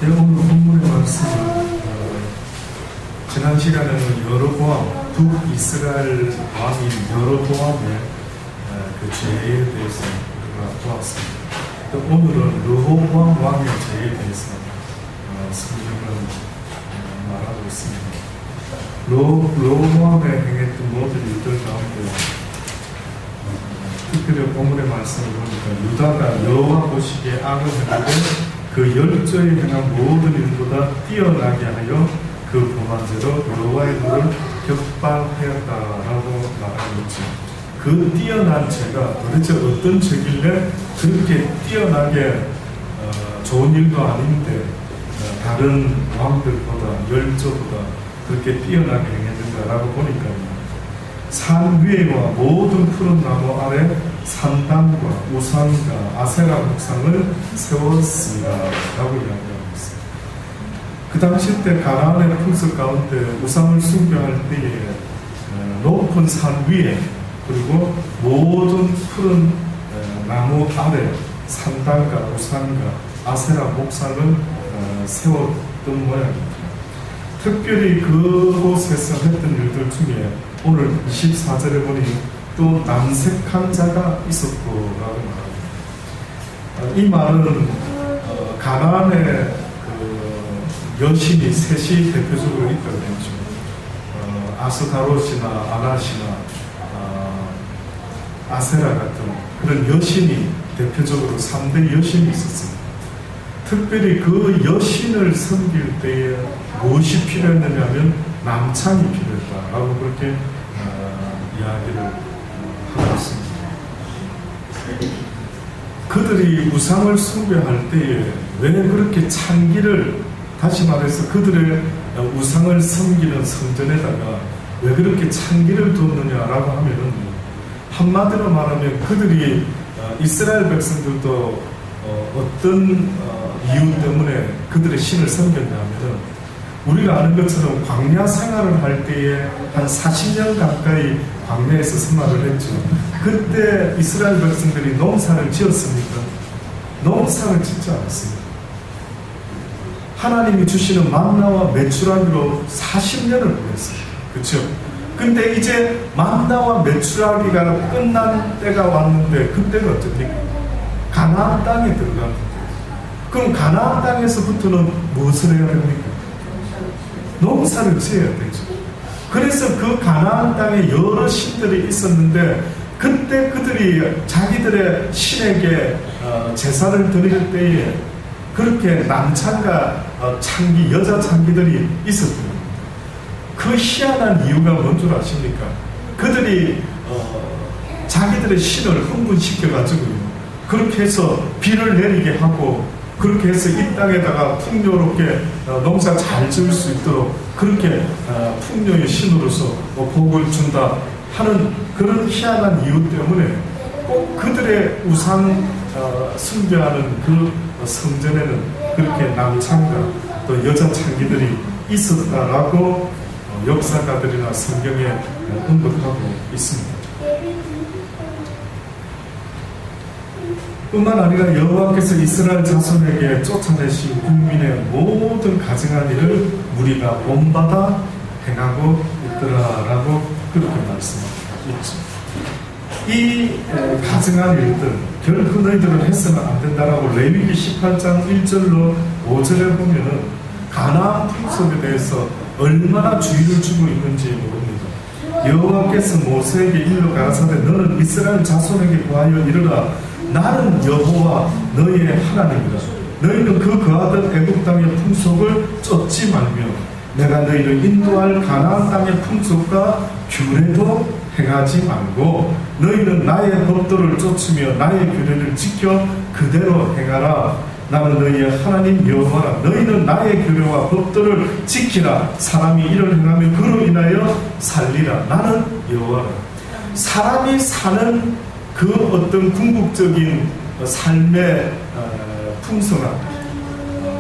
네, 오늘 본문의 말씀은 지난 시간에는 여로보암, 북이스라엘 왕인 여로보암의 그 죄에 대해서 우리가 보았습니다. 또 오늘은 르호보암 왕의 죄에 대해서 성경은 말하고 있습니다. 르호보암에 행했던 모든 일들 가운데 특별히 본문의 말씀을 보니까 유다가 여호와 보시기에 악을 행하되 그 열조에 행한 모든 일보다 뛰어나게 하여 그 범한죄로 여호와의 눈을 격발하였다라고 말하고 있죠. 그 뛰어난 죄가 도대체 어떤 죄길래 그렇게 뛰어나게 좋은 일도 아닌데 다른 왕들보다 열조보다 그렇게 뛰어나게 행했는가라고 보니까요. 산 위에와 모든 푸른 나무 아래 산당과 우상과 아세라 목상을 세웠습니다 라고 이야기하고 있습니다. 그 당시 때 가나안의 풍습 가운데 우상을 숭배할 때에 높은 산 위에 그리고 모든 푸른 나무 아래 산당과 우상과 아세라 목상을 세웠던 모양입니다. 특별히 그곳에서 했던 일들 중에 오늘 24절에 보니 또 남색한 자가 있었고 라고 말합니다. 이 말은 가나안의 그 여신이 셋이 대표적으로 있다고 했죠. 아스타롯이나 아나시나 아세라 같은 그런 여신이 대표적으로 3대 여신이 있었습니다. 특별히 그 여신을 섬길 때에 무엇이 필요했느냐 하면 남창이 필요했다라고 그렇게 이야기를 하고 있습니다. 그들이 우상을 숭배할 때에 왜 그렇게 창기를, 다시 말해서 그들의 우상을 섬기는 성전에다가 왜 그렇게 창기를 뒀느냐라고 하면은 한마디로 말하면 그들이 이스라엘 백성들도 어떤 이유 때문에 그들의 신을 섬겼냐면은 우리가 아는 것처럼 광야 생활을 할 때에 한 40년 가까이 광야에서 생활을 했죠. 그때 이스라엘 백성들이 농사를 지었습니까? 농사를 짓지 않았습니다. 하나님이 주시는 만나와 메추라기로 40년을 보냈어요. 그렇죠? 근데 이제 만나와 메추라기가 끝난 때가 왔는데 그때가 어떻습니까? 가나안 땅에 들어간 거예요. 그럼 가나안 땅에서부터는 무엇을 해야 됩니까? 농사를 지어야 되죠. 그래서 그 가나안 땅에 여러 신들이 있었는데 그때 그들이 자기들의 신에게 제사를 드릴 때에 그렇게 남창과 창기, 여자 창기들이 있었던 겁니다. 그 희한한 이유가 뭔 줄 아십니까? 그들이 자기들의 신을 흥분시켜가지고요. 그렇게 해서 비를 내리게 하고 그렇게 해서 이 땅에다가 풍요롭게 농사 잘 지을 수 있도록 그렇게 풍요의 신으로서 복을 준다 하는 그런 희한한 이유 때문에 꼭 그들의 우상 숭배하는 그 성전에는 그렇게 남창과 또 여자 창기들이 있었다라고 역사가들이나 성경에 언급하고 있습니다. 뿐만 아니라 여호와께서 이스라엘 자손에게 쫓아내신 국민의 모든 가증한 일을 무리가 본받아 행하고 있더라라고 그렇게 말씀하고 있죠. 이 가증한 일들 결코 너희들은 해서는 안 된다라고 레위기 18장 1절로 5절에 보면은 가나안 풍속에 대해서 얼마나 주의를 주고 있는지 모릅니다. 여호와께서 모세에게 일러 가라사대 너는 이스라엘 자손에게 구하여 이르라 나는 여호와 너희의 하나님이라. 너희는 그 거하던 애국 땅의 풍속을 쫓지 말며 내가 너희를 인도할 가나안 땅의 풍속과 규례도 행하지 말고 너희는 나의 법도를 쫓으며 나의 규례를 지켜 그대로 행하라. 나는 너희의 하나님 여호와라. 너희는 나의 규례와 법도를 지키라. 사람이 이를 행하면 그로 인하여 살리라. 나는 여호와라. 사람이 사는 그 어떤 궁극적인 삶의 풍성함,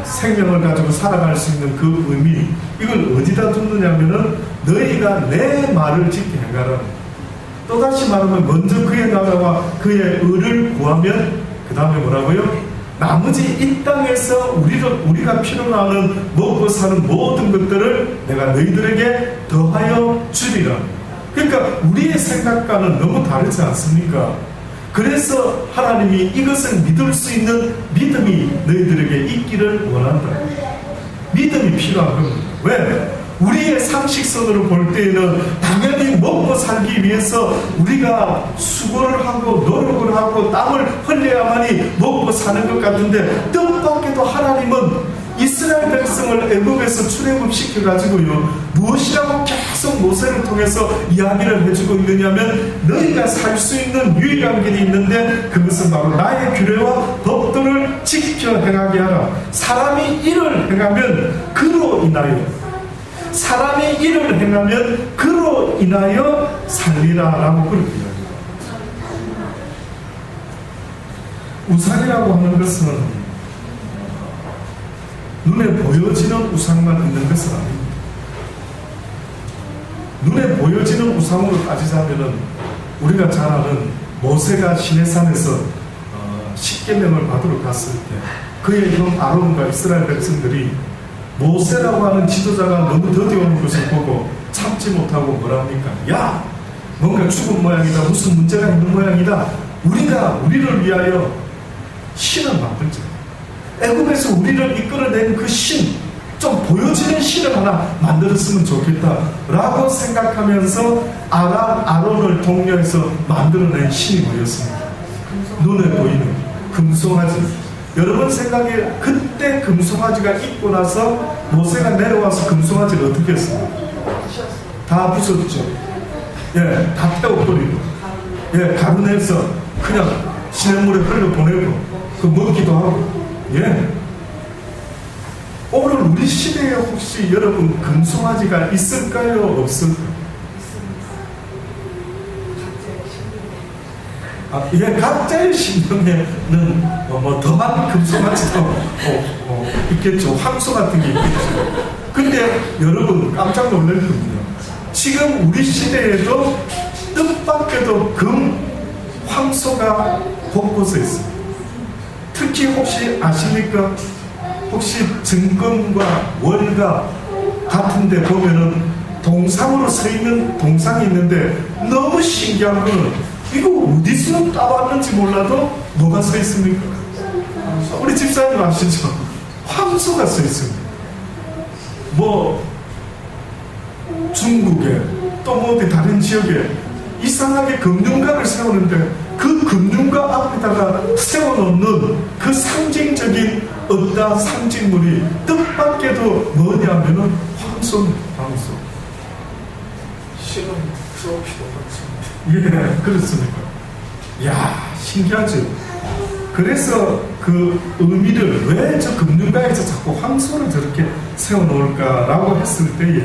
생명을 가지고 살아갈 수 있는 그 의미, 이걸 어디다 뒀느냐면은 너희가 내 말을 지켜 행하라. 또다시 말하면 먼저 그의 나라와 그의 의를 구하면 그 다음에 뭐라고요? 나머지 이 땅에서 우리가 필요로 하는 먹고 사는 모든 것들을 내가 너희들에게 더하여 주리라. 그러니까 우리의 생각과는 너무 다르지 않습니까? 그래서 하나님이 이것을 믿을 수 있는 믿음이 너희들에게 있기를 원한다. 믿음이 필요한 겁니다. 왜? 우리의 상식선으로 볼 때에는 당연히 먹고 살기 위해서 우리가 수고를 하고 노력을 하고 땀을 흘려야만이 먹고 사는 것 같은데, 뜻밖에도 하나님은 이스라엘 백성을 애굽에서 출애굽시켜가지고요, 무엇이라고 계속 모세를 통해서 이야기를 해주고 있느냐면, 너희가 살 수 있는 유일한 길이 있는데 그것은 바로 나의 규례와 법도를 지켜 행하게 하라. 사람이 이를 행하면 그로 인하여, 사람이 일을 행하면 그로 인하여 살리라라고 그렇게 이야기합니다. 우상이라고 하는 것은 눈에 보여지는 우상만 있는 것은 아닙니다. 눈에 보여지는 우상으로 따지자면은 우리가 잘 아는 모세가 시내산에서 십계명을 받으러 갔을 때 그의 형 아론과 이스라엘 백성들이 모세라고 하는 지도자가 너무 더디오는 것을 보고 참지 못하고 뭐랍니까? 야! 뭔가 죽은 모양이다. 무슨 문제가 있는 모양이다. 우리가 우리를 위하여 신을 만들자. 애굽에서 우리를 이끌어낸 그 신, 좀 보여지는 신을 하나 만들었으면 좋겠다 라고 생각하면서 아론을 독려해서 만들어낸 신이 뭐였습니까? 눈에 보이는 금송아지. 여러분 생각에 그때 금송아지가 있고 나서 모세가 내려와서 금송아지를 어떻게 했습니까? 다 부쉈죠. 예, 다 태워버리고, 예, 가루내서 그냥 시냇물에 흘려보내고, 그 먹기도 하고, 예. 오늘 우리 시대에 혹시 여러분 금송아지가 있을까요? 없을까요? 예, 각자의 신경에는 뭐 더한 금송아지도 있겠죠. 황소 같은 게 있겠죠. 근데 여러분 깜짝 놀랄 겁니다. 지금 우리 시대에도 뜻밖에도 황소가 곳곳에 있습니다. 특히 혹시 아십니까? 혹시 증권과 월가 같은 데 보면은 동상으로 서 있는 동상이 있는데, 너무 신기한 거는 이거 어디서 따왔는지 몰라도 뭐가 서 있습니까? 우리 집사님 아시죠? 황소가 서 있습니다. 뭐 중국에 또 뭐 어디 다른 지역에 이상하게 금융가를 세우는데 그 금융가 앞에다가 세워놓는 그 상징적인 어떤 상징물이 뜻밖에도 뭐냐면은 황소입니다. 황소. 실은 트로피도 같습니다. 예, 그렇습니까? 이야, 신기하죠? 그래서 그 의미를 왜 저 금융가에서 자꾸 황소를 저렇게 세워놓을까라고 했을 때에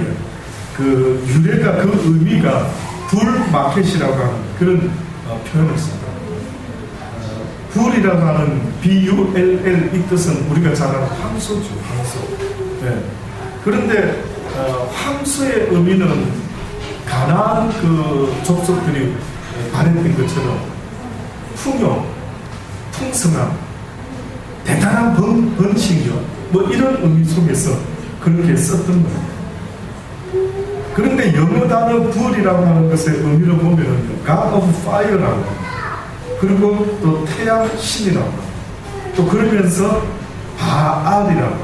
그 유래가, 그 의미가 불마켓이라고 하는 그런 표현을 씁니다. 불이라고 하는 BULL 이 뜻은 우리가 잘 아는 황소죠, 황소. 네. 그런데 황소의 의미는 가나안 그 족속들이 말했던 것처럼 풍요, 풍성함, 대단한 번식력, 뭐 이런 의미 속에서 그렇게 썼던 거예요. 그런데 영어 단어 불이라고 하는 것의 의미를 보면은 God of Fire라고, 그리고 또 태양 신이라고, 또 그러면서 바알이라고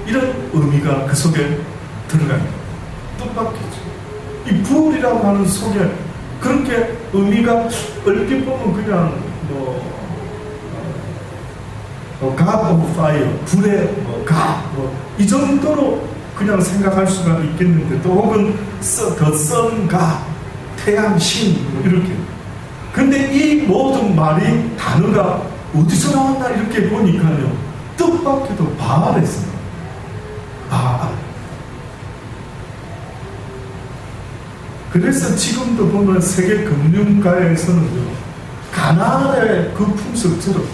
이런 의미가 그 속에 들어가요. 뜻밖이죠. 이 불이라고 하는 속에 그렇게 의미가 얼핏 보면 그냥 God of Fire, 불의 God, 이 정도로 그냥 생각할 수가 있겠는데, 또 혹은 The Sun God, 태양 신, 이렇게. 근데 이 모든 말이 단어가 어디서 나왔나 이렇게 보니까요, 뜻밖에도 바알에서 바알. 그래서 지금도 보면 세계 금융가에서는요, 가나안의 그 풍습처럼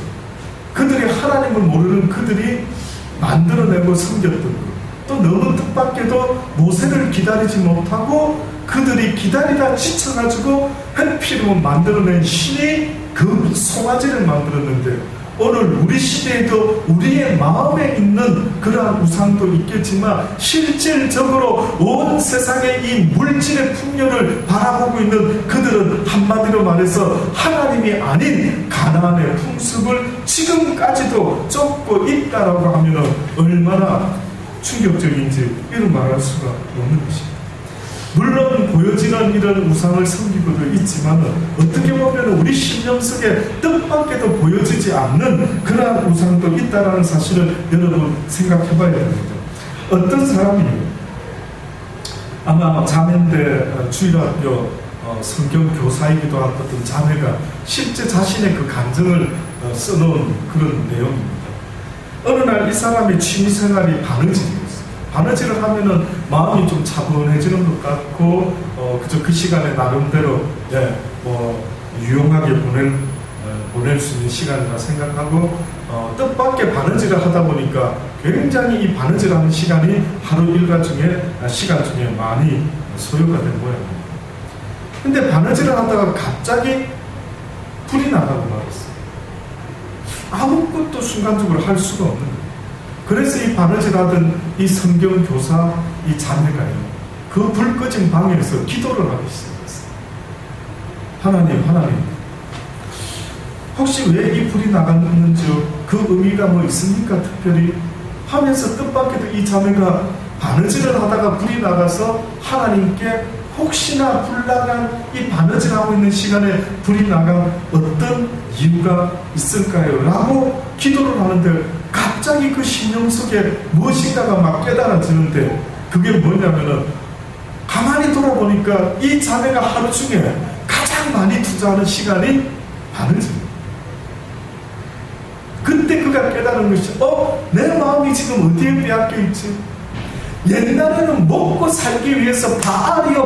그들이 하나님을 모르는 그들이 만들어내고 섬겼던 것, 또 너무 뜻밖에도 모세를 기다리지 못하고 그들이 기다리다 지쳐가지고 해피로 만들어낸 신이 그 송아지를 만들었는데, 오늘 우리 시대에도 우리의 마음에 있는 그러한 우상도 있겠지만 실질적으로 온 세상의 이 물질의 풍요를 바라보고 있는 그들은 한마디로 말해서 하나님이 아닌 가나안의 풍습을 지금까지도 쫓고 있다라고 하면 얼마나 충격적인지 이런 말할 수가 없는 것입니다. 물론 보여지는 이런 우상을 섬기고도 있지만 어떻게 보면 우리 신념 속에 뜻밖에도 보여지지 않는 그러한 우상도 있다는 사실을 여러분 생각해 봐야 됩니다. 어떤 사람이 아마 자매인데 주일학교 성경 교사이기도 한 어떤 자매가 실제 자신의 그 감정을 써놓은 그런 내용입니다. 어느 날 이 사람의 취미생활이 바느질이었어요. 바느질을 하면은 마음이 좀 차분해지는 것 같고, 그저 그 시간에 나름대로, 유용하게 보낼 수 있는 시간이라 생각하고, 뜻밖의 바느질을 하다 보니까 굉장히 이 바느질하는 시간이 하루 시간 중에 많이 소요가 된 모양입니다. 근데 바느질을 하다가 갑자기 불이 나가고 말았어요. 아무것도 순간적으로 할 수가 없는 거예요. 그래서 이 바느질하던 이 성경교사 이 자매가요, 그 불 꺼진 방에서 기도를 하기 시작했어요. 하나님, 혹시 왜 이 불이 나갔는지 그 의미가 뭐 있습니까? 특별히 하면서 뜻밖에도 이 자매가 바느질을 하다가 불이 나가서 하나님께 혹시나 불 나간 이 바느질하고 있는 시간에 불이 나간 어떤 이유가 있을까요? 라고 기도를 하는데 갑자기 그 신령 속에 무엇인가가 막 깨달아지는데 그게 뭐냐면은 가만히 돌아보니까 이 자매가 하루 중에 가장 많이 투자하는 시간이 바느질. 그때 그가 깨달은 것이 내 마음이 지금 어디에 빼앗겨 있지? 옛날에는 먹고 살기 위해서 바알이요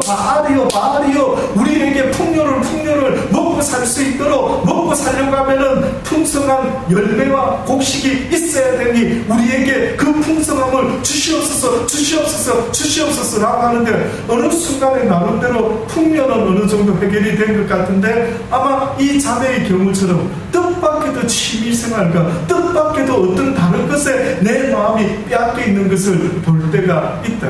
우리에게 풍요를 먹고 살 수 있도록 먹고 살려고 하면은 풍성한 열매와 곡식이 있어야 되니 우리에게 그 풍성함을 주시옵소서라고 하는데 어느 순간에 나름대로 풍요는 어느 정도 해결이 된 것 같은데 아마 이 자매의 경우처럼 뜻밖에도 취미생활과 뜻밖에도 어떤 다른 것에 내 마음이 빼앗겨 있는 것을 볼 때가 있다.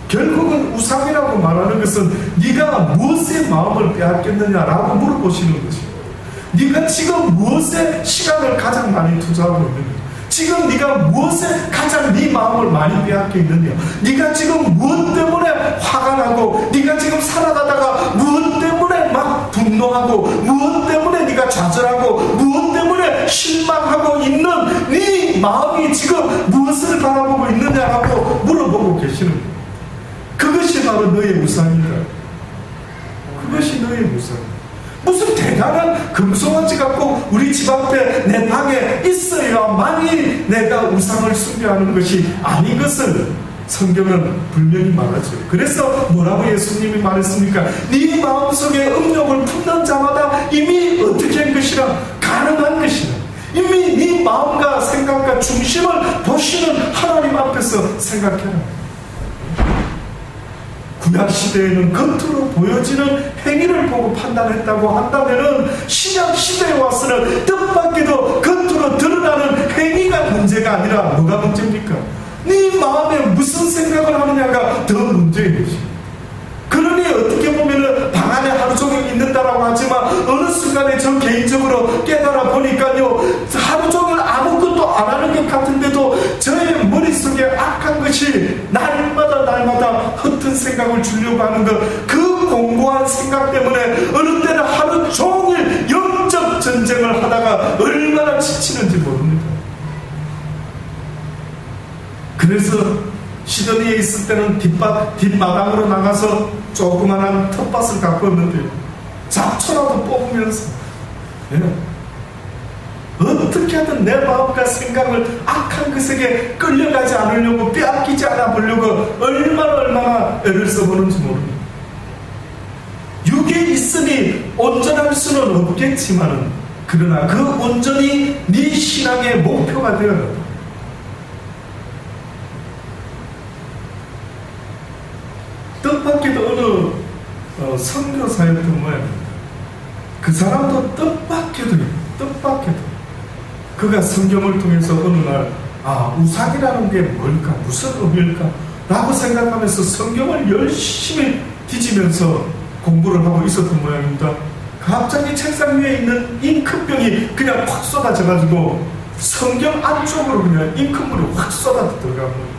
결국은 우상이라고 말하는 것은 네가 무엇에 마음을 빼앗겼느냐라고 물어보시는 것입니다. 네가 지금 무엇에 시간을 가장 많이 투자하고 있느냐? 지금 네가 무엇에 가장 네 마음을 많이 빼앗겨 있느냐? 네가 지금 무엇 때문에 화가 나고 네가 지금 살아가다가 무엇 때문에 막 분노하고 무엇 때문에 네가 좌절하고 무엇 때문에 실망하고 있는 네 마음이 지금 무엇을 바라보고 있느냐라고 물어보고 계시는 거예요. 그것이 바로 너의 우상이다. 그것이 너의 우상. 무슨 대단한 금송아지 갖고 우리 집 앞에 내 방에 있어야만이 내가 우상을 숭배하는 것이 아닌 것을 성경은 분명히 말하죠. 그래서 뭐라고 예수님이 말했습니까? 네 마음속에 음욕을 품는 자마다 이미 어떻게 한 것이라 가능한 것이라 이미 네 마음과 생각과 중심을 보시는 하나님 앞에서 생각해라. 구약시대에는 겉으로 보여지는 행위를 보고 판단했다고 한다면 신약시대에 와서는 뜻밖에도 겉으로 드러나는 행위가 문제가 아니라 뭐가 문제입니까? 네 마음에 무슨 생각을 하느냐가 더 문제인 것입니다. 그러니 어떻게 보면 방 안에 하루 종일 있는다라고 하지만 어느 순간에 저 개인적으로 깨달아 보니까요, 하루 종일 아무것도 안 하는 것 같은데도 저의 머릿속에 악한 것이 날마다 흩은 생각을 주려고 하는 것, 그 공고한 생각 때문에 어느 때는 하루 종일 영적 전쟁을 하다가 얼마나 지치는지 모릅니다. 그래서 시드니에 있을 때는 뒷마당으로 나가서 조그만한 텃밭을 갖고 있는데 잡초라도 뽑으면서 어떻게 하든 내 마음과 생각을 악한 것에게 끌려가지 않으려고 빼앗기지 않아 보려고 얼마나 애를 써보는지 모릅니다. 육에 있으니 온전할 수는 없겠지만 그러나 그 온전이 네 신앙의 목표가 되어라. 뜻밖에도 어느 선교사였던 모양입니다. 그 사람도 뜻밖에도 뜻밖에도 그가 성경을 통해서 어느 날 우상이라는 게 뭘까? 무슨 의미일까? 라고 생각하면서 성경을 열심히 뒤지면서 공부를 하고 있었던 모양입니다. 갑자기 책상 위에 있는 잉크병이 그냥 확 쏟아져가지고 성경 안쪽으로 그냥 잉크물이 확 쏟아져 들어간 거예요.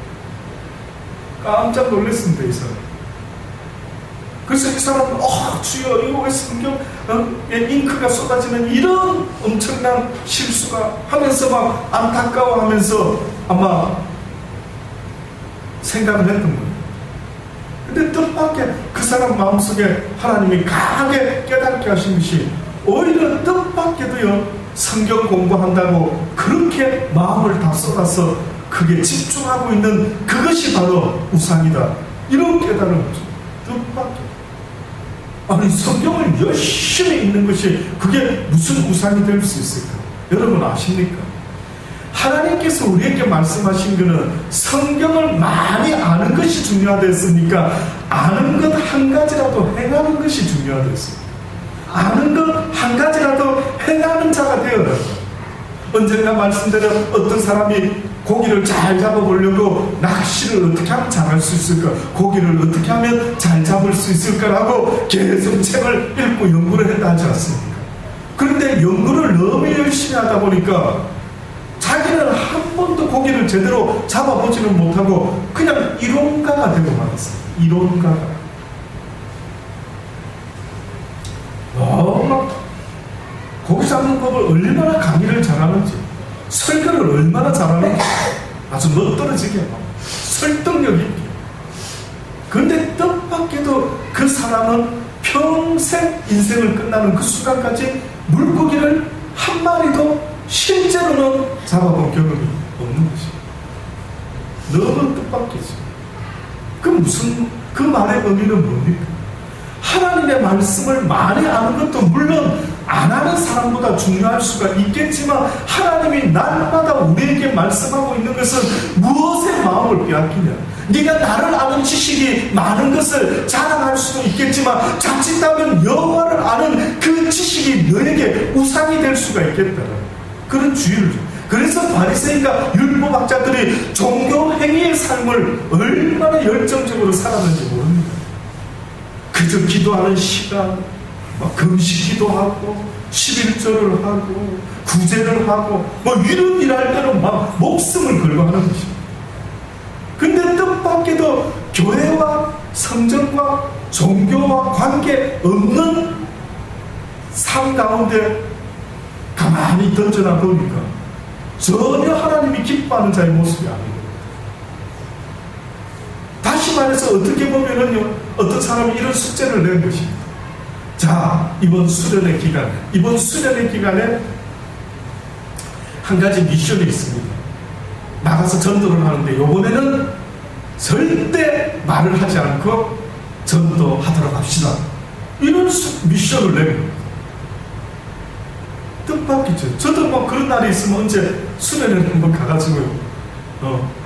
깜짝 놀랐습니다, 이 사람. 그래서 이 사람은 주여, 이거 왜 성경에 잉크가 쏟아지는 이런 엄청난 실수가 하면서 막 안타까워하면서 아마 생각을 했던 거예요. 근데 뜻밖의 그 사람 마음속에 하나님이 강하게 깨닫게 하신 것이 오히려 뜻밖에도요, 성경 공부한다고 그렇게 마음을 다 쏟아서 그게 집중하고 있는 그것이 바로 우상이다, 이런 깨달은 거죠. 뜻밖에. 아니, 성경을 열심히 읽는 것이 그게 무슨 우상이 될 수 있을까? 여러분 아십니까? 하나님께서 우리에게 말씀하신 것은 성경을 많이 아는 것이 중요하다했습니까? 아는 것 한 가지라도 행하는 것이 중요하다했습니까? 아는 것 한 가지라도 행하는 자가 되어라. 언젠가 말씀드린 어떤 사람이 고기를 잘 잡아보려고 낚시를 어떻게 하면 잘할 수 있을까? 고기를 어떻게 하면 잘 잡을 수 있을까라고 계속 책을 읽고 연구를 했다 하지 않습니까? 그런데 연구를 너무 열심히 하다 보니까 자기는 한 번도 고기를 제대로 잡아보지는 못하고 그냥 이론가가 되고 말았어요. 이론가가. 막 고기 잡는 법을 얼마나 강의를 잘하는지, 설교를 얼마나 잘하는지 아주 멋들어지게 설득력 있게. 그런데 뜻밖에도 그 사람은 평생 인생을 끝나는 그 순간까지 물고기를 한 마리도 실제로는 잡아본 경험이 없는 것이 너무 뜻밖이죠. 그 말의 의미는 뭡니까? 하나님의 말씀을 많이 아는 것도 물론 안 하는 사람보다 중요할 수가 있겠지만, 하나님이 날마다 우리에게 말씀하고 있는 것은 무엇에 마음을 빼앗기냐? 네가 나를 아는 지식이 많은 것을 자랑할 수도 있겠지만 자칫하면 여호와를 아는 그 지식이 너에게 우상이 될 수가 있겠다, 그런 주의를 줘. 그래서 바리새인과 율법학자들이 종교 행위의 삶을 얼마나 열정적으로 살았는지 모릅니다. 그저 기도하는 시간, 금식 기도하고 11절을 하고 구제를 하고 이런 일할 때는 막 목숨을 걸고 하는 것입니다. 근데 뜻밖에도 교회와 성전과 종교와 관계 없는 삶 가운데 가만히 던져나 보니까 전혀 하나님이 기뻐하는 자의 모습이 아니에요. 다시 말해서 어떻게 보면은요, 어떤 사람이 이런 숙제를 낸 것입니다. 자, 이번 수련의 기간에 한 가지 미션이 있습니다. 나가서 전도를 하는데 이번에는 절대 말을 하지 않고 전도하도록 합시다, 이런 미션을 낸 겁니다. 뜻밖이죠. 저도 그런 날이 있으면 언제 수련회를 한번 가가지고요,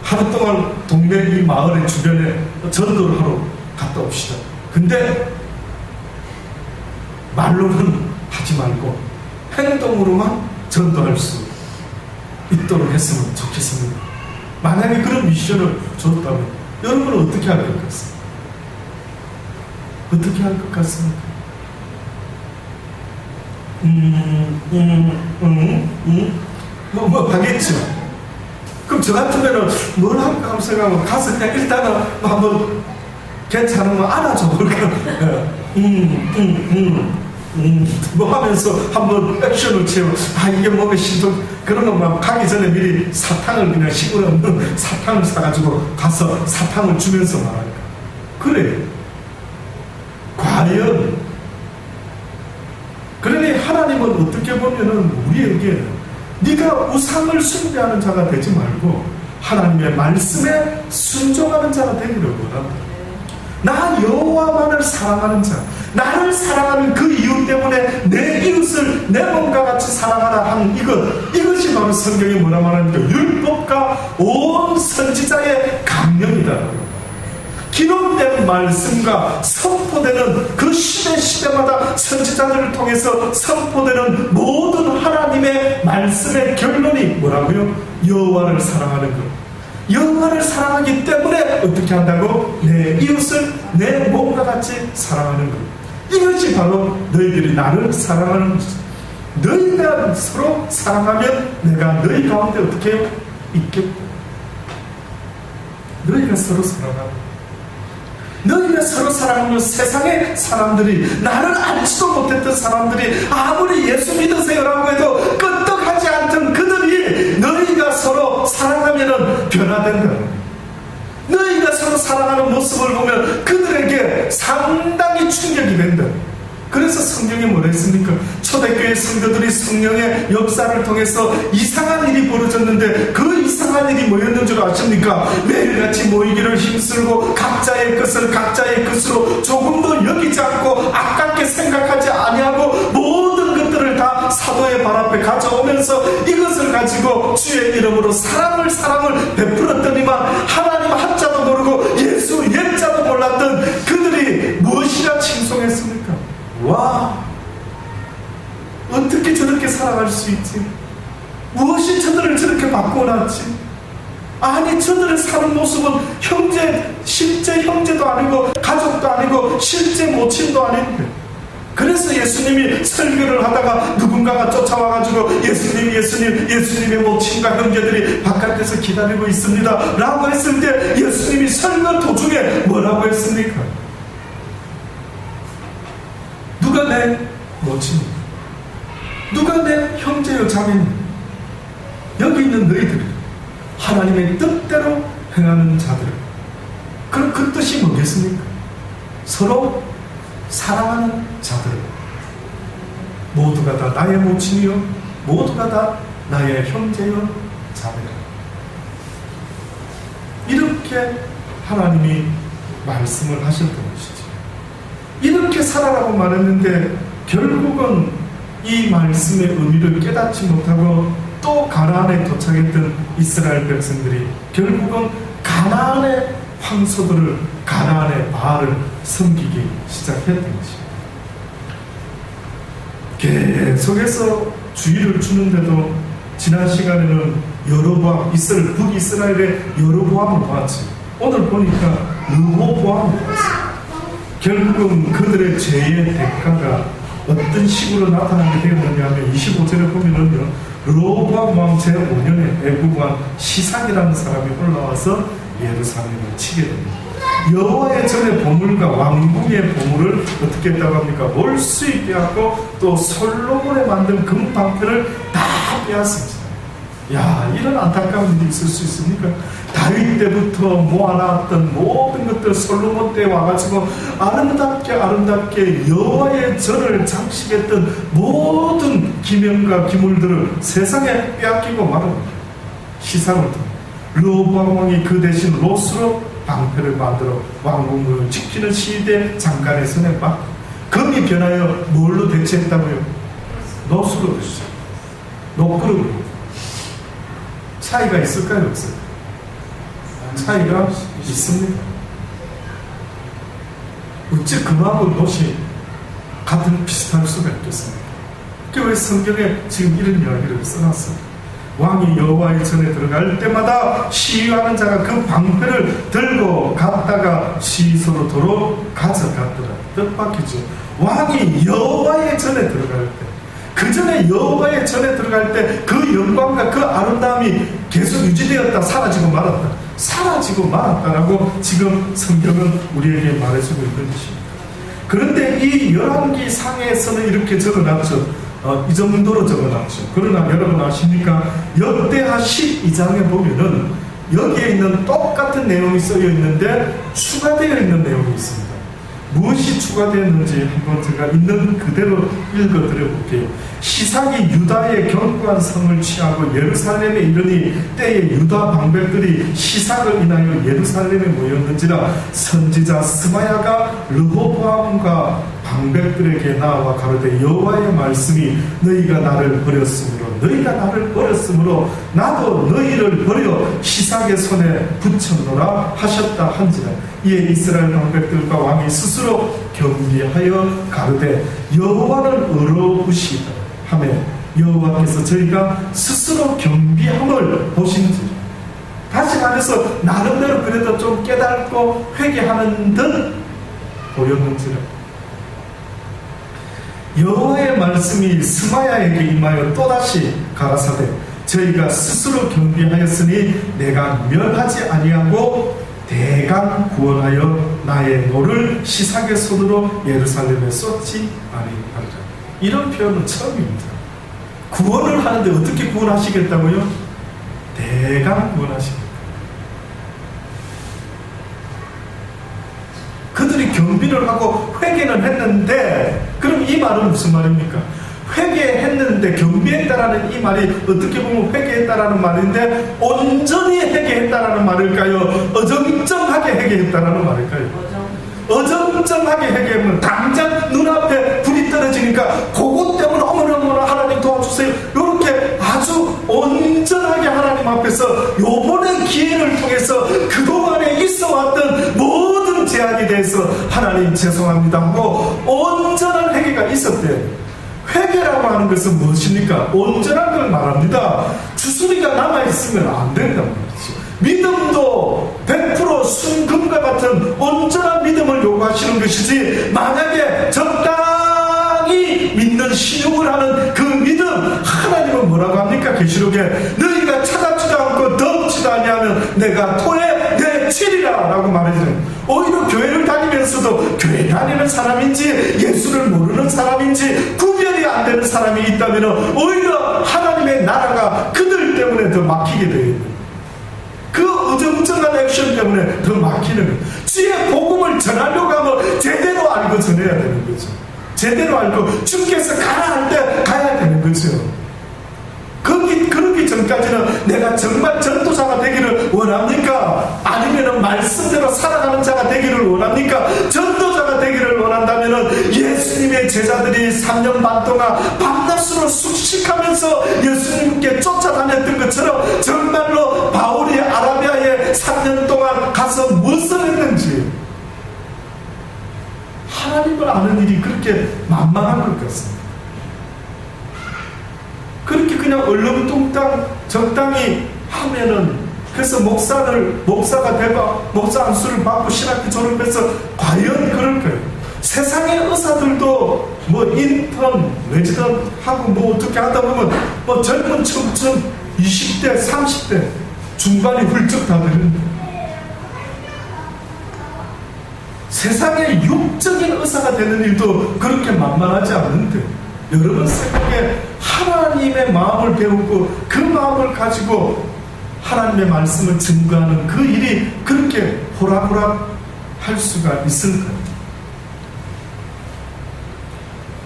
하루 동안 동네 이 마을의 주변에 전도를 하러 갔다 옵시다. 근데 말로는 하지 말고 행동으로만 전도할 수 있도록 했으면 좋겠습니다. 만약에 그런 미션을 줬다면 여러분은 어떻게 할 것 같습니까? 어떻게 할 것 같습니까? 하겠죠. 그럼 저 같으면은 뭘 할까 하고 생각하고 가서 그냥 일단은 한번 괜찮으면 안아줘 볼까. 하면서 한번 액션을 채워. 이게 뭐가 신동, 그런 것만 가기 전에 미리 사탕을, 그냥 식물 없는 사탕을 사가지고 가서 사탕을 주면서 말할까. 그래. 과연. 그러니 하나님은 어떻게 보면은 우리에게 네가 우상을 숭배하는 자가 되지 말고 하나님의 말씀에 순종하는 자가 되기를 원합니다. 나 여호와만을 사랑하는 자, 나를 사랑하는 그 이유 때문에 내 이웃을 내 몸과 같이 사랑하라 하는 이것이 바로 성경이 뭐라 말하는가? 율법과 온 선지자의 강령이다. 기록된 말씀과 선포되는 그 시대마다 선지자들을 통해서 선포되는 모든 하나님의 말씀의 결론이 뭐라고요? 여호와를 사랑하는 것. 여호와를 사랑하기 때문에 어떻게 한다고? 내 이웃을 내 몸과 같이 사랑하는 것. 이것이 바로 너희들이 나를 사랑하는 것이다. 너희가 서로 사랑하면 내가 너희 가운데 어떻게 있겠다. 너희가 서로 사랑하고 너희가 서로 사랑하면 세상의 사람들이, 나를 알지도 못했던 사람들이 아무리 예수 믿으세요라고 해도 끄떡하지 않던 그들이 너희가 서로 사랑하면 변화된다. 너희가 서로 사랑하는 모습을 보면 그들에게 상당히 충격이 된다. 그래서 성경에 뭐라 했습니까? 초대교회 성도들이 성령의 역사를 통해서 이상한 일이 벌어졌는데 그 이상한 일이 뭐였는 줄 아십니까? 매일같이 모이기를 힘쓰고 각자의 것을 각자의 것으로 조금도 여기지 않고 아깝게 생각하지 아니하고 모든 것들을 다 사도의 발 앞에 가져오면서 이것을 가지고 주의 이름으로 사랑을 베풀었더니만 하나님 한자도 모르고 예수 옛자도 몰랐던 그들이 무엇이라 칭송했습니까? 와, 어떻게 저렇게 살아갈 수 있지? 무엇이 저들을 저렇게 바꿔놨지? 아니, 저들을 사는 모습은 실제 형제도 아니고 가족도 아니고 실제 모친도 아닌데. 그래서 예수님이 설교를 하다가 누군가가 쫓아와가지고 예수님의 모친과 형제들이 바깥에서 기다리고 있습니다 라고 했을 때 예수님이 설교 도중에 뭐라고 했습니까? 누가 내 모친이냐? 누가 내 형제여 자매냐? 여기 있는 너희들이 하나님의 뜻대로 행하는 자들. 그럼 그 뜻이 뭐겠습니까? 서로 사랑하는 자들. 모두가 다 나의 모친이요, 모두가 다 나의 형제요 자매요. 이렇게 하나님이 말씀을 하셨던 것이죠. 이렇게 살아라고 말했는데 결국은 이 말씀의 의미를 깨닫지 못하고 또 가나안에 도착했던 이스라엘 백성들이 결국은 가나안의 황소들을, 가나안의 바알을 섬기기 시작했던 것입니다. 계속해서 주의를 주는데도 지난 시간에는 여로보암, 북이스라엘의 여로보암을 보았지. 오늘 보니까 르호보암을 보았어요. 결국은 그들의 죄의 대가가 어떤 식으로 나타나게 되었느냐 하면 25절에 보면은요, 르호보암 왕 제5년에 애국왕 시삭이라는 사람이 올라와서 예루살렘을 치게 됩니다. 여호와의 전의 보물과 왕궁의 보물을 어떻게 했다고 합니까? 몰수히 빼앗고 또 솔로몬에 만든 금방패를 다 빼앗습니다. 야, 이런 안타까운 일이 있을 수 있습니까? 다윗 때부터 모아놨던 모든 것들 솔로몬 때 와가지고 아름답게 여호와의 전을 장식했던 모든 기명과 기물들을 세상에 빼앗기고 말합니다. 시상을 통해 르호보암 왕이 그 대신 롯으로 방패를 만들어 왕궁을 지키는 시대 장관의 손에 막 금이 변하여 뭘로 대체했다고요? 롯으로 대체. 롯그릇으로. 차이가 있을까요? 없을까요? 차이가 있습니다. 어째 금하고 롯이 같은 비슷할 수가 있겠습니까? 왜 성경에 지금 이런 이야기를 써놨어요? 왕이 여호와의 전에 들어갈 때마다 시위하는 자가 그 방패를 들고 갔다가 시소로 도로 가져갔더라. 뜻밖이죠. 왕이 여호와의 전에 들어갈 때, 그 전에 여호와의 전에 들어갈 때 그 영광과 그 아름다움이 계속 유지되었다, 사라지고 말았다라고 지금 성경은 우리에게 말해주고 있는 것입니다. 그런데 이 열왕기 상에서는 이렇게 적어놨죠. 이 정도로 적어놨죠. 그러나 여러분 아십니까? 역대하 12장에 보면은 여기에 있는 똑같은 내용이 쓰여 있는데 추가되어 있는 내용이 있습니다. 무엇이 추가되었는지 한번 제가 있는 그대로 읽어드려 볼게요. 시삭이 유다의 견고한 성을 취하고 예루살렘에 이르니 때에 유다 방백들이 시삭을 인하여 예루살렘에 모였는지라 선지자 스바야가 르호보암과 방백들에게 나와 가로되 여호와의 말씀이 너희가 나를 버렸으므로 나도 너희를 버려 시삭의 손에 붙였노라 하셨다 한지라. 이에 이스라엘 방백들과 왕이 스스로 겸비하여 가로되 여호와를 의로우시다 하며 여호와께서 저희가 스스로 겸비함을 보신지라. 다시 말해서 나름대로 그래도 좀 깨닫고 회개하는 듯 보였는지라. 여호와의 말씀이 스마야에게 임하여 또다시 가라사대 저희가 스스로 겸비하였으니 내가 멸하지 아니하고 대강 구원하여 나의 노를 시삭의 손으로 예루살렘에 쏟지 아니하리라. 이런 표현은 처음입니다. 구원을 하는데 어떻게 구원하시겠다고요? 대강 구원하시겠다. 그들이 겸비를 하고 회개는 했는데, 그럼 이 말은 무슨 말입니까? 회개했는데 겸비했다라는 이 말이 어떻게 보면 회개했다라는 말인데 온전히 회개했다라는 말일까요? 어정쩡하게 회개했다라는 말일까요? 어정쩡하게 회개하면 당장 눈앞에 불이 떨어지니까 그것 때문에 어머나 하나님 도와주세요. 이렇게 아주 온전하게 하나님 앞에서 요번의 기회를 통해서 그동안에 있어왔던 모든 제약에 대해서 하나님 죄송합니다 하고 온전한 회개가 있었대요. 회개라고 하는 것은 무엇입니까? 온전한 걸 말합니다. 주술이가 남아있으면 안 된다는 말이죠. 믿음도 100% 순금과 같은 온전한 믿음을 요구하시는 것이지, 만약에 적당히 믿는 신용을 하는 그 믿음, 하나님은 뭐라고 합니까? 계시록에 너희가 차갑지도 않고 덥지도 아니하면 내가 토에 내치리라 라고 말해주는, 오히려 교회를 다니면서도 교회 다니는 사람인지 예수를 모르는 사람인지 구별이 안 되는 사람이 있다면 오히려 하나님의 나라가 그들 때문에 더 막히게 되어 있는, 그 어정쩡한 액션 때문에 더 막히는 거예요. 주의 복음을 전하려고 하면 제대로 알고 전해야 되는 거죠. 제대로 알고 주께서 가라 할 때 가야 되는 거죠. 그러기 전까지는 내가 정말 전도자가 되기를 원합니까? 아니면 말씀대로 살아가는 자가 되기를 원합니까? 전도자가 되기를 원한다면 예수님의 제자들이 3년 반 동안 밤낮으로 숙식하면서 예수님께 쫓아다녔던 것처럼 정말로 바울이 아라비아에 3년 동안 가서 무엇을 했는지, 하나님을 아는 일이 그렇게 만만한 것 같습니다. 그렇게 그냥 얼렁뚱땅 적당히 하면은, 그래서 목사가 되고 목사 안수를 받고 신학교 졸업해서 과연 그럴까요? 세상의 의사들도 뭐 인턴, 레지던트 하고 뭐 어떻게 하다 보면 뭐 젊은 청춘 20대, 30대 중반이 훌쩍 다 되는데, 세상의 육적인 의사가 되는 일도 그렇게 만만하지 않는데, 여러분 생각에 하나님의 마음을 배우고 그 마음을 가지고 하나님의 말씀을 증거하는 그 일이 그렇게 호락호락 할 수가 있을까요?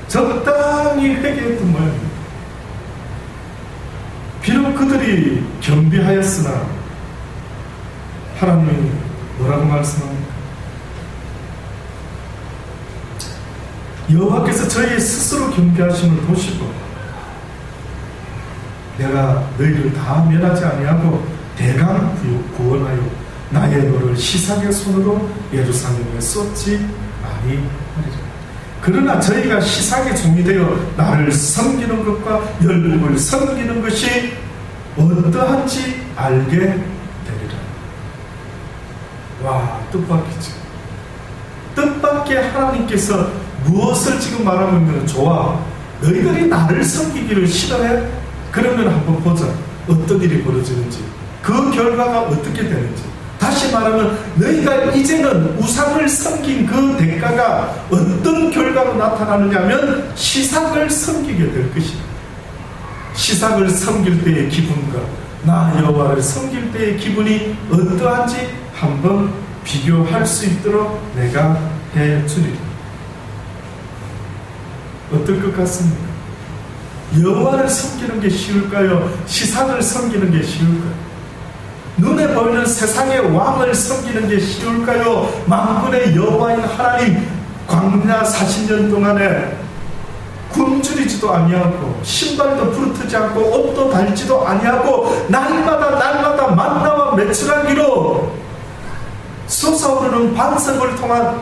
적당히 회개했던 모양입니다. 비록 그들이 겸비하였으나 하나님이 뭐라고 말씀합니까? 여호와께서 저희 스스로 겸비하심을 보시고 내가 너희를 다 멸하지 아니하고 대강 구원하여 나의 노를 시삭의 손으로 예루살렘에 쏟지 아니하리라. 그러나 저희가 시삭의 종이 되어 나를 섬기는 것과 열국을 섬기는 것이 어떠한지 알게 되리라. 와, 뜻밖이죠. 뜻밖의 하나님께서 무엇을 지금 말하고 있는? 좋아, 너희들이 나를 섬기기를 싫어해? 그러면 한번 보자. 어떤 일이 벌어지는지, 그 결과가 어떻게 되는지. 다시 말하면 너희가 이제는 우상을 섬긴 그 대가가 어떤 결과로 나타나느냐 하면 시삭을 섬기게 될 것이다. 시삭을 섬길 때의 기분과 나 여호와를 섬길 때의 기분이 어떠한지 한번 비교할 수 있도록 내가 해주리라. 어떨 것 같습니까? 여호와를 섬기는 게 쉬울까요? 시삭을 섬기는 게 쉬울까요? 눈에 보이는 세상의 왕을 섬기는 게 쉬울까요? 만군의 여호와인 하나님, 광야 40년 동안에 굶주리지도 아니하고 신발도 부르트지 않고 옷도 달지도 아니하고 날마다 만나와 샘과 메추라기로 솟아오르는 반석을 통한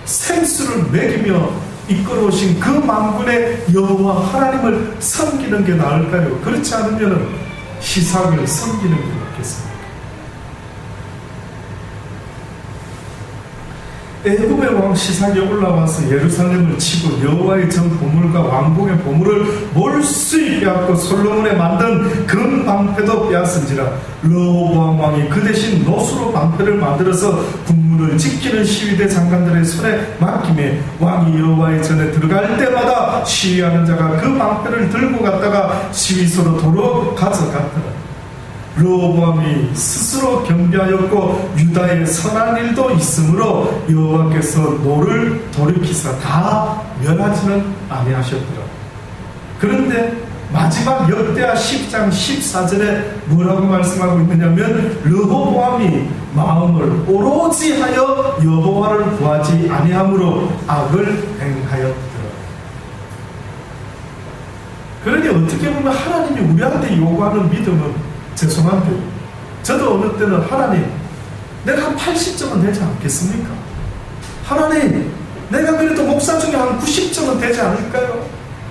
생수를 먹이며 이끌어오신 그 만군의 여호와 하나님을 섬기는 게 나을까요? 그렇지 않으면 시삭을 섬기는 게 낫겠습니까? 애굽의 왕 시삭이 올라와서 예루살렘을 치고 여호와의 전 보물과 왕궁의 보물을 몰수히 빼앗고 솔로몬에 만든 금 방패도 빼앗은지라 르호보암 왕이 그 대신 노수로 방패를 만들어서 국문을 지키는 시위대 장관들의 손에 맡김에 왕이 여호와의 전에 들어갈 때마다 시위하는 자가 그 방패를 들고 갔다가 시위소로 도로 가져갔더라. 르호보암이 스스로 경비하였고 유다의 선한 일도 있으므로 여호와께서 노를 돌이키사 다 멸하지는 아니하셨더라. 그런데 마지막 역대하 10장 14절에 뭐라고 말씀하고 있느냐면 르호보암이 마음을 오로지 하여 여호와를 구하지 아니함으로 악을 행하였더라. 그러니 어떻게 보면 하나님이 우리한테 요구하는 믿음은 죄송한데 저도 어느 때는 하나님 내가 한 80점은 되지 않겠습니까? 하나님 내가 그래도 목사 중에 한 90점은 되지 않을까요?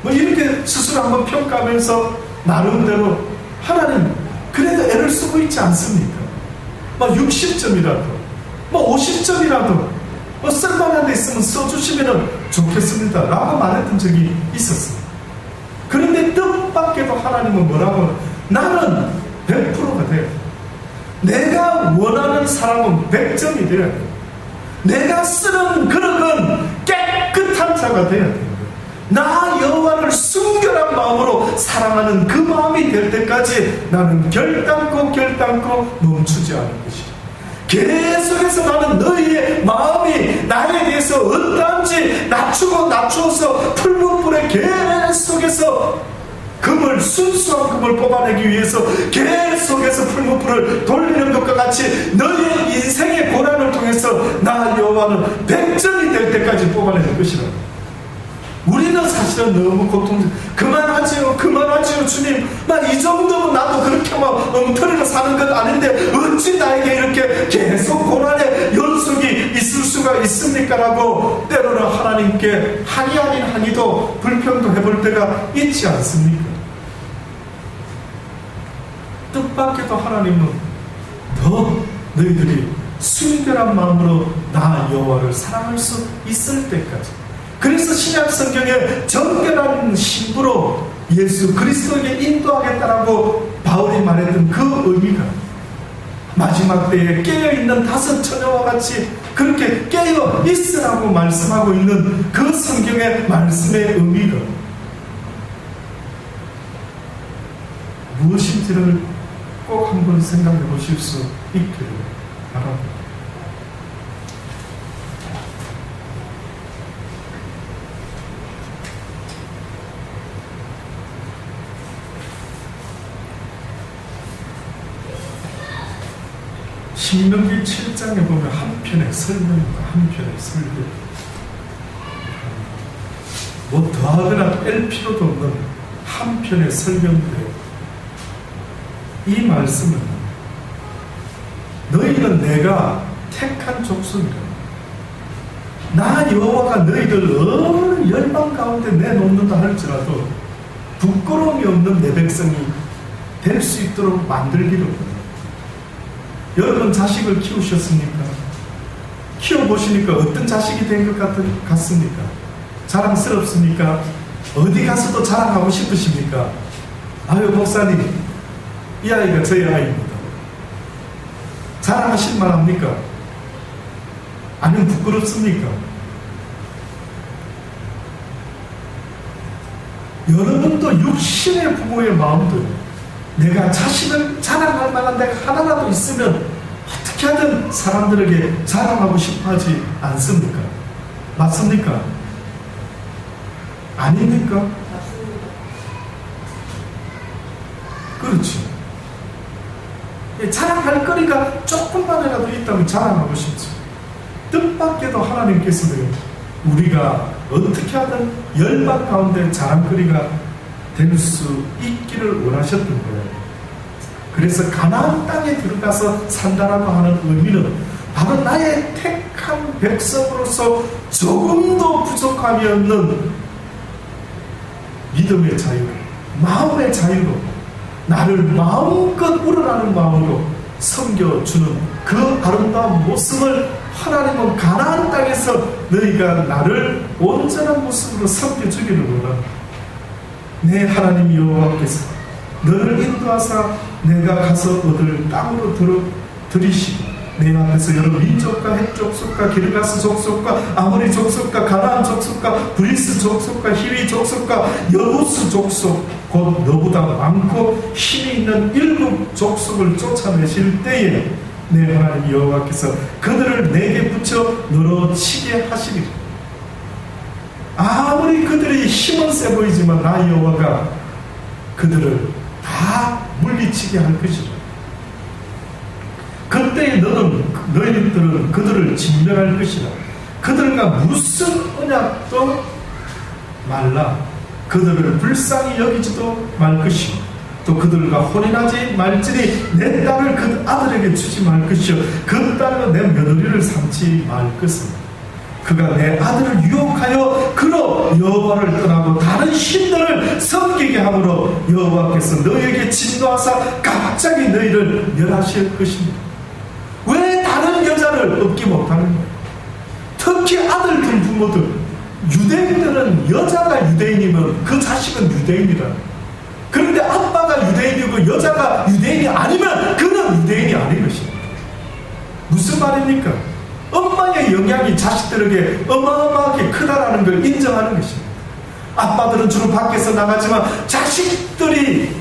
뭐 이렇게 스스로 한번 평가하면서 나름대로 하나님 그래도 애를 쓰고 있지 않습니까? 뭐 60점이라도 뭐 50점이라도 뭐 쓸만한 데 있으면 써주시면 좋겠습니다 라고 말했던 적이 있었습니다. 그런데 뜻밖에도 하나님은 뭐라고 나는 100%가 돼요. 내가 원하는 사람은 100점이 돼야 돼요. 내가 쓰는 그릇은 깨끗한 자가 돼야 돼요. 나 여호와를 순결한 마음으로 사랑하는 그 마음이 될 때까지 나는 결단코 멈추지 않을 것이다. 계속해서 나는 너희의 마음이 나에 대해서 어떠한지 낮추어서 풀무불에 계속해서 금을 순수한 금을 뽑아내기 위해서 계속해서 풀무불을 돌리는 것과 같이 너희의 인생의 고난을 통해서 나 여호와는 100점이 될 때까지 뽑아내는 것이라. 우리는 사실은 너무 그만하지요 주님 나 이 정도면 나도 그렇게 막 엉터리로 사는 것 아닌데 어찌 나에게 이렇게 계속 고난의 연속이 있을 수가 있습니까? 라고 때로는 하나님께 한이 아닌 한이도 불평도 해볼 때가 있지 않습니까? 뜻밖에도 하나님은 더 너희들이 순결한 마음으로 나 여호와를 사랑할 수 있을 때까지. 그래서 신약 성경에 정결한 신부로 예수 그리스도에게 인도하겠다라고 바울이 말했던 그 의미가 마지막 때에 깨어있는 5 처녀와 같이 그렇게 깨어 있으라고 말씀하고 있는 그 성경의 말씀의 의미가 무엇인지를 꼭 한번 생각해 보실 수 있기를 바랍니다. 신명기 7장에 보면 한편의 설명과 한편의 설교, 뭐 더하거나 뺄 필요도 없는 한편의 설명인데 이 말씀은 너희는 내가 택한 족속이라. 나 여호와가 너희들 어느 열방 가운데 내놓는다 할지라도 부끄러움이 없는 내 백성이 될 수 있도록 만들기로. 여러분 자식을 키우셨습니까? 키워보시니까 어떤 자식이 된 것 같습니까? 자랑스럽습니까? 어디 가서도 자랑하고 싶으십니까? 아유 목사님 이 아이가 저희 아이입니다. 자랑하실 만합니까? 아니면 부끄럽습니까? 여러분도 육신의 부모의 마음도 내가 자식을 자랑할 만한 데가 하나라도 있으면 어떻게 하든 사람들에게 자랑하고 싶어 하지 않습니까? 맞습니까? 아닙니까? 맞습니다. 그렇지. 자랑할 거리가 조금만이라도 있다면 자랑하고 싶지. 뜻밖에도 하나님께서는 우리가 어떻게 하든 열방 가운데 자랑거리가 될 수 있기를 원하셨던 거예요. 그래서 가나안 땅에 들어가서 산다라고 하는 의미는 바로 나의 택한 백성으로서 조금도 부족함이 없는 믿음의 자유, 마음의 자유로 나를 마음껏 우러나는 마음으로 섬겨주는 그 아름다운 모습을 하나님은 가나안 땅에서 너희가 나를 온전한 모습으로 섬겨주기를 원한다. 내 하나님 여호와께서 너를 인도하사 내가 가서 얻을 땅으로 들이시고 내 앞에서 여러 민족과 헷 족속과 기르가스 족속과 아모리 족속과 가나안 족속과 브리스 족속과 히위 족속과 여부스 족속 곧 너보다 많고 힘이 있는 7 족속을 쫓아내실 때에 내 하나님 여호와께서 그들을 내게 붙여 너로 치게 하시리라. 아무리 그들이 힘은 세 보이지만 나 여호와가 그들을 다 물리치게 할 것이라. 그때 너희들은 그들을 진멸할 것이라. 그들과 무슨 언약도 말라. 그들을 불쌍히 여기지도 말 것이고 또 그들과 혼인하지 말지니 내 딸을 그 아들에게 주지 말 것이요 그 딸로 내 며느리를 삼지 말 것입니다. 그가 내 아들을 유혹하여 그로 여호와를 떠나고 다른 신들을 섬기게 하므로 여호와께서 너희에게 진노하사 갑자기 너희를 멸하실 것입니다. 왜 다른 여자를 얻지 못하는 거예요? 특히 아들들 부모들, 유대인들은 여자가 유대인이면 그 자식은 유대인이라. 그런데 아빠가 유대인이고 여자가 유대인이 아니면 그는 유대인이 아닌 것입니다. 무슨 말입니까? 엄마의 영향이 자식들에게 어마어마하게 크다라는 걸 인정하는 것입니다. 아빠들은 주로 밖에서 나가지만 자식들이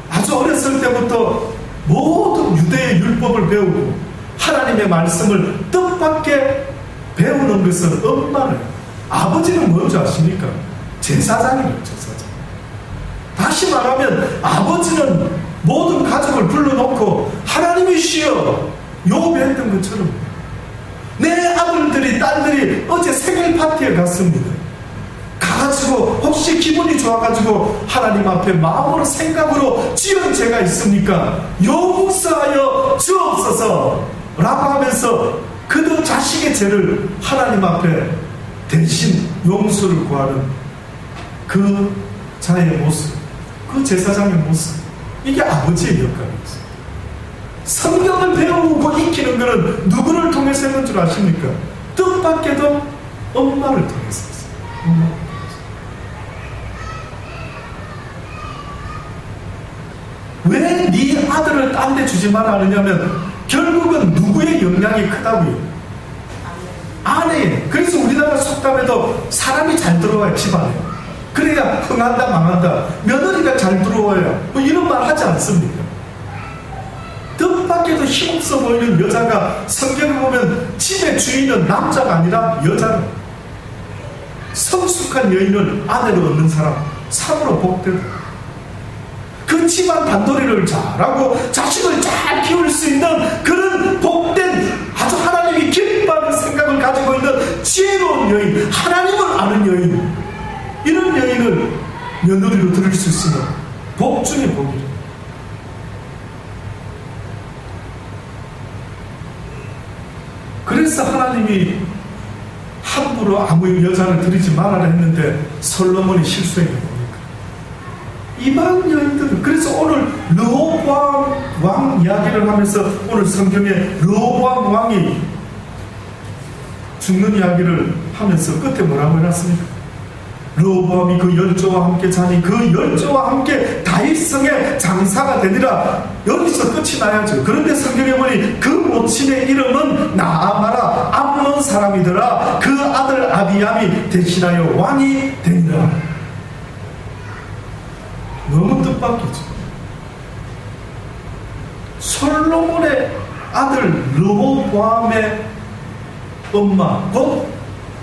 아주 어렸을 때부터 모든 유대의 율법을 배우고 하나님의 말씀을 뜻밖에 배우는 것은 엄마를, 아버지는 뭔지 아십니까? 제사장이에요. 제사장. 다시 말하면 아버지는 모든 가족을 불러놓고 하나님이시여 요구했던 것처럼 내 아들들이 딸들이 어제 생일 파티에 갔습니다. 가가지고 혹시 기분이 좋아가지고 하나님 앞에 마음으로 생각으로 지은 죄가 있습니까? 용서하여 주옵소서 라고 하면서 그들 자식의 죄를 하나님 앞에 대신 용서를 구하는 그 자의 모습, 그 제사장의 모습, 이게 아버지의 역할이었어요. 성경을 배우고 익히는 것은 누구를 통해서 했는 줄 아십니까? 뜻밖에도 엄마를 통해서 했어요. 엄마를 통해서. 왜 네 아들을 딴 데 주지 마라 하느냐면 결국은 누구의 영향이 크다고요? 아내의. 그래서 우리나라 속담에도 사람이 잘 들어와야 집안에. 그래야 흥한다 망한다. 며느리가 잘 들어와야 뭐 이런 말 하지 않습니까? 뜻밖에도 힘없어 보이는 여자가 성경을 보면 집의 주인은 남자가 아니라 여자로. 성숙한 여인을 아내로 얻는 사람 참으로 복되다. 그 집안 단돌이를 잘하고 자식을 잘 키울 수 있는 그런 복된 아주 하나님이 기뻐하는 생각을 가지고 있는 지혜로운 여인, 하나님을 아는 여인, 이런 여인을 며느리로 들을 수 있으면 복 중에 복이죠. 그래서 하나님이 함부로 아무 여자를 들이지 말아라 했는데 솔로몬이 실수했는 겁니까? 이방 여인들은. 그래서 오늘 르호보암 왕 이야기를 하면서 오늘 성경에 르호보암 왕이 죽는 이야기를 하면서 끝에 뭐라고 해놨습니까? 르호보암이 그 열조와 함께 자니 그 열조와 함께 다윗성의 장사가 되니라. 여기서 끝이 나야죠. 그런데 성경에 보니 그 모친의 이름은 나아마라 암몬 사람이더라. 그 아들 아비암이 대신하여 왕이 되니라. 너무 뜻밖이죠. 솔로몬의 아들 르호보암의 엄마, 곧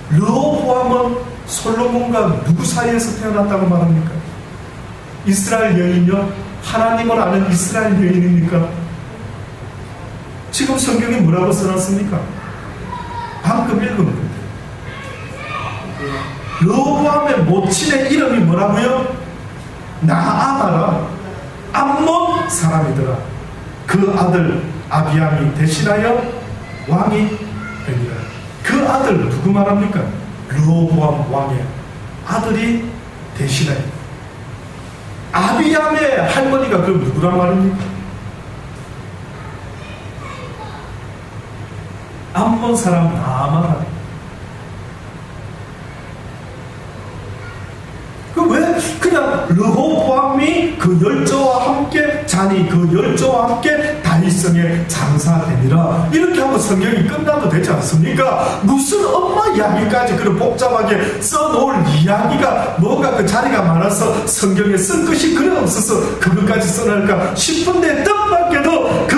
르호보암은 솔로몬과 누구 사이에서 태어났다고 말합니까? 이스라엘 여인이요? 하나님을 아는 이스라엘 여인입니까? 지금 성경에 뭐라고 써놨습니까? 방금 읽은 건데. 르호보암의 모친의 이름이 뭐라고요? 나아마라 암몬 사람이더라. 그 아들 아비암이 대신하여 왕이 되니라. 그 아들 누구 말합니까? 르호보암 왕의 아들이 대신하여. 아비암의 할머니가 그럼 누구란 말입니까? 암몬 사람 나아만. 왜 그냥 르호보암이 그 열조와 함께 자니 그 열조와 함께 다윗성에 장사되니라 이렇게 하고 성경이 끝나도 되지 않습니까? 무슨 엄마 이야기까지 그런 복잡하게 써놓을 이야기가 뭐가 그 자리가 많아서 성경에 쓴 것이 그래 없어서 그것까지 써놓을까 싶은데 뜻밖에도 그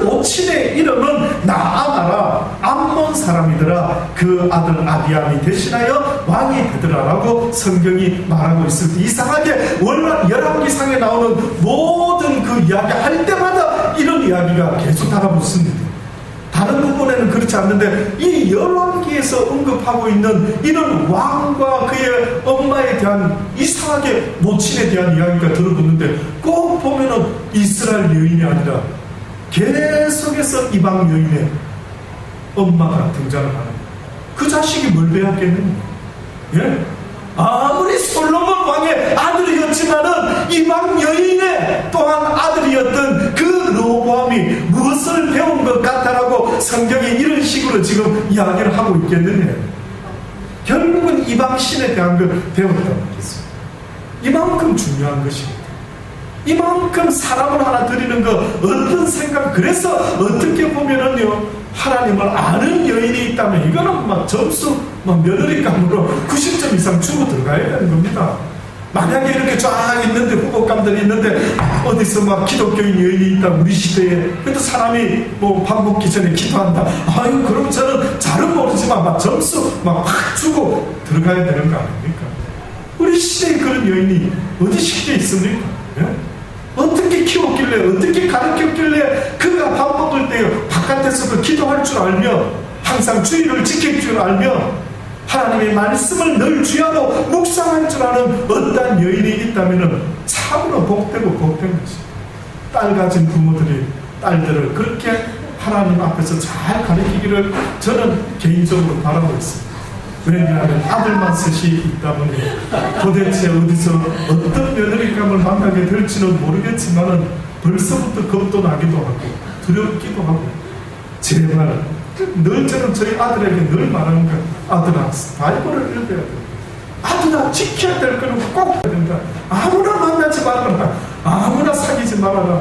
모친의 이름은 나아마라 암몬 사람이더라. 그 아들 아비암이 대신하여 왕이 되더라라고 성경이 말하고 있을 때 이상하게 원래 열왕기상에 나오는 모든 그 이야기 할 때마다 이런 이야기가 계속 달아붙습니다. 다른 부분에는 그렇지 않는데 이 열왕기에서 언급하고 있는 이런 왕과 그의 엄마에 대한 이상하게 모친에 대한 이야기가 들어붙는데 꼭 보면은 이스라엘 여인이 아니라 계속해서 이방 여인의 엄마가 등장을 하는 거예요. 그 자식이 뭘 배웠겠느냐? 예? 아무리 솔로몬 왕의 아들이었지만은 이방 여인의 또한 아들이었던 그 르호보암이 무엇을 배운 것 같다라고 성경이 이런 식으로 지금 이야기를 하고 있겠느냐? 결국은 이방 신에 대한 걸 배웠단 말이죠. 이만큼 중요한 것입니다. 이만큼 사람을 하나 드리는 거 어떤 생각. 그래서 어떻게 보면은요 하나님을 아는 여인이 있다면 이거는 막 점수 며느리감으로 90점 이상 주고 들어가야 되는 겁니다. 만약에 이렇게 쫙 있는데 후보감들이 있는데 어디서 막 기독교인 여인이 있다 우리 시대에 그래도 사람이 뭐 밥 먹기 전에 기도한다. 아유 그럼 저는 잘은 모르지만 막 점수 막 확 주고 들어가야 되는 거 아닙니까? 우리 시대에 그런 여인이 어디 시대에 있습니까? 예? 어떻게 키웠길래 어떻게 가르쳤길래 그가 밥 먹을 때 바깥에서 그 기도할 줄 알며 항상 주의를 지킬 줄 알며 하나님의 말씀을 늘 주야로 묵상할 줄 아는 어떤 여인이 있다면 참으로 복되고 복된 것입니다. 딸 가진 부모들이 딸들을 그렇게 하나님 앞에서 잘 가르치기를 저는 개인적으로 바라고 있습니다. 왜냐하면 아들만 셋이 있다 보니 도대체 어디서 어떤 며느리감을 만나게 될지는 모르겠지만은 벌써부터 겁도 나기도 하고 두렵기도 하고 제발 늘 저는 저희 아들에게 늘 말하는 거 아들아 바이블을 읽어야 돼. 아들아 지켜야 될 거는 꼭 해야 된다. 아무나 만나지 말아라. 아무나 사귀지 말아라.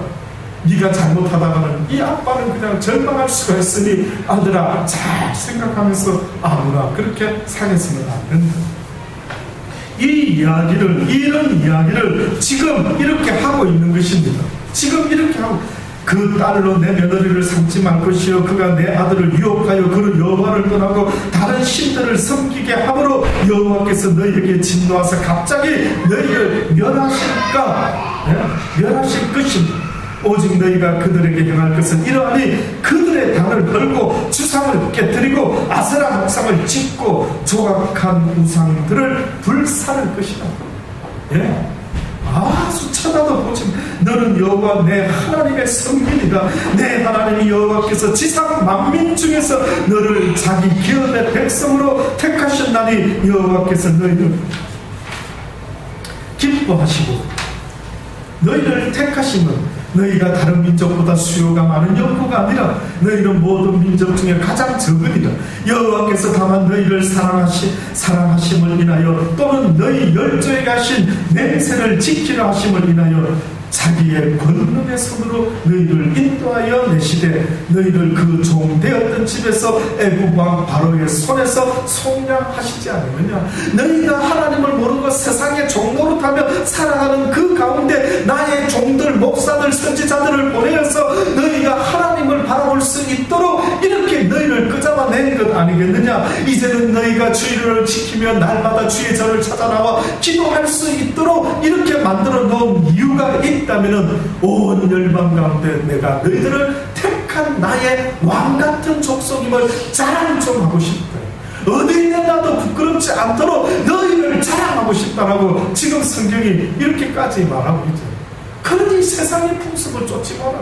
네가 잘못하다가는 이 아빠는 그냥 절망할 수가 있으니 아들아 잘 생각하면서 아무나 그렇게 사귀어서는 안 된다. 이런 이야기를 지금 이렇게 하고 있는 것입니다. 지금 이렇게 하고 그 딸로 내 며느리를 삼지 말 것이요 그가 내 아들을 유혹하여 그를 여호와를 떠나고 다른 신들을 섬기게 함으로 여호와께서 너희에게 진노하사 갑자기 너희를 멸하실까? 멸하실 것입니다. 오직 너희가 그들에게 행할 것은 이러하니 그들의 단을 벌고 주상을 깨뜨리고 아세라 목상을 찢고 조각한 우상들을 불사를 것이다. 예? 아주 쳐다도 보지 너는 여호와 내 하나님의 성민이다. 내 하나님이 여호와께서 지상 만민 중에서 너를 자기 기업의 백성으로 택하셨나니 여호와께서 너희를 기뻐하시고 너희를 택하시면 너희가 다른 민족보다 수요가 많은 연고가 아니라 너희는 모든 민족 중에 가장 적으니라. 여호와께서 다만 너희를 사랑하심을 인하여 또는 너희 열조에 가신 맹세를 지키려 하심을 인하여 자기의 권능의 손으로 너희를 인도하여 내시되 너희를 그 종되었던 집에서 애굽 왕 바로의 손에서 속량하시지 않으느냐. 너희가 하나님을 모르고 세상의 종노릇하며 살아가는 그 가운데 나의 종들 목사들 선지자들을 보내어서 너희가 하나님을 바라볼 수 있도록 이렇게 너희를 끄잡아낸 것 아니겠느냐. 이제는 너희가 주의를 지키며 날마다 주의 전을 찾아 나와 기도할 수 있도록 이렇게 만들어 놓은 이유가 있다면 온 열방 가운데 내가 너희들을 택한 나의 왕같은 족속임을 자랑 좀 하고 싶다. 어디 있는 나도 부끄럽지 않도록 너희를 자랑하고 싶다라고 지금 성경이 이렇게까지 말하고 있죠. 그러니 세상의 풍습을 쫓지 마라.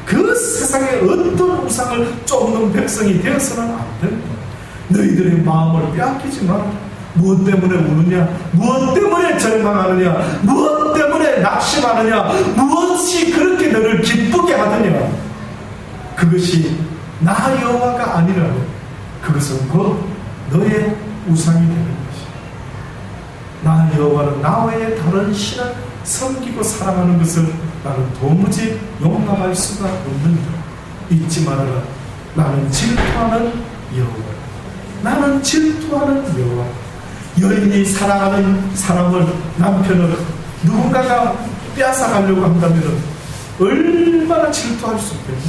그 세상의 어떤 우상을 쫓는 백성이 되어서는 안 된다. 너희들의 마음을 빼앗기지 마라. 무엇 때문에 우느냐? 무엇 때문에 절망하느냐? 무엇 때문에 낙심하느냐? 무엇이 그렇게 너를 기쁘게 하느냐? 그것이 나 여호와가 아니라면 그것은 곧 너의 우상이 되는 것이야. 나 여호와는 나 외에 다른 신을 섬기고 사랑하는 것을 나는 도무지 용납할 수가 없는다. 잊지 말아라. 나는 질투하는 여호와. 나는 질투하는 여호와. 여인이 사랑하는 사람을, 남편을 누군가가 빼앗아가려고 한다면 얼마나 질투할 수 있겠니?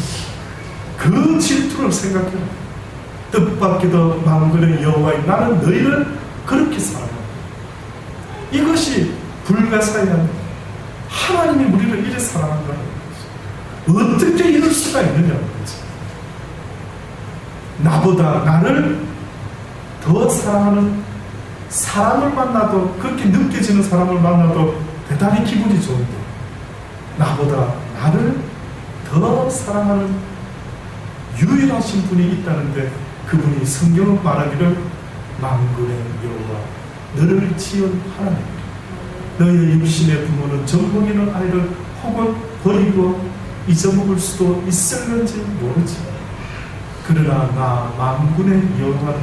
그 질투를 생각해. 뜻밖에도 만군의 여호와여, 나는 너희를 그렇게 사랑한다. 이것이 불가사의한 하나님이 우리를 이렇게 사랑한다는 것이 어떻게 이럴 수가 있느냐는 거지. 나보다 나를 더 사랑하는 사람을 만나도, 그렇게 느껴지는 사람을 만나도 대단히 기분이 좋은데, 나보다 나를 더 사랑하는 유일하신 분이 있다는데, 그분이 성경은 말하기를 만군의 여호와, 너를 지은 하나님, 너의 육신의 부모는 젖먹이는 아이를 혹은 버리고 잊어먹을 수도 있을는지 모르지. 그러나 나 만군의 여호와는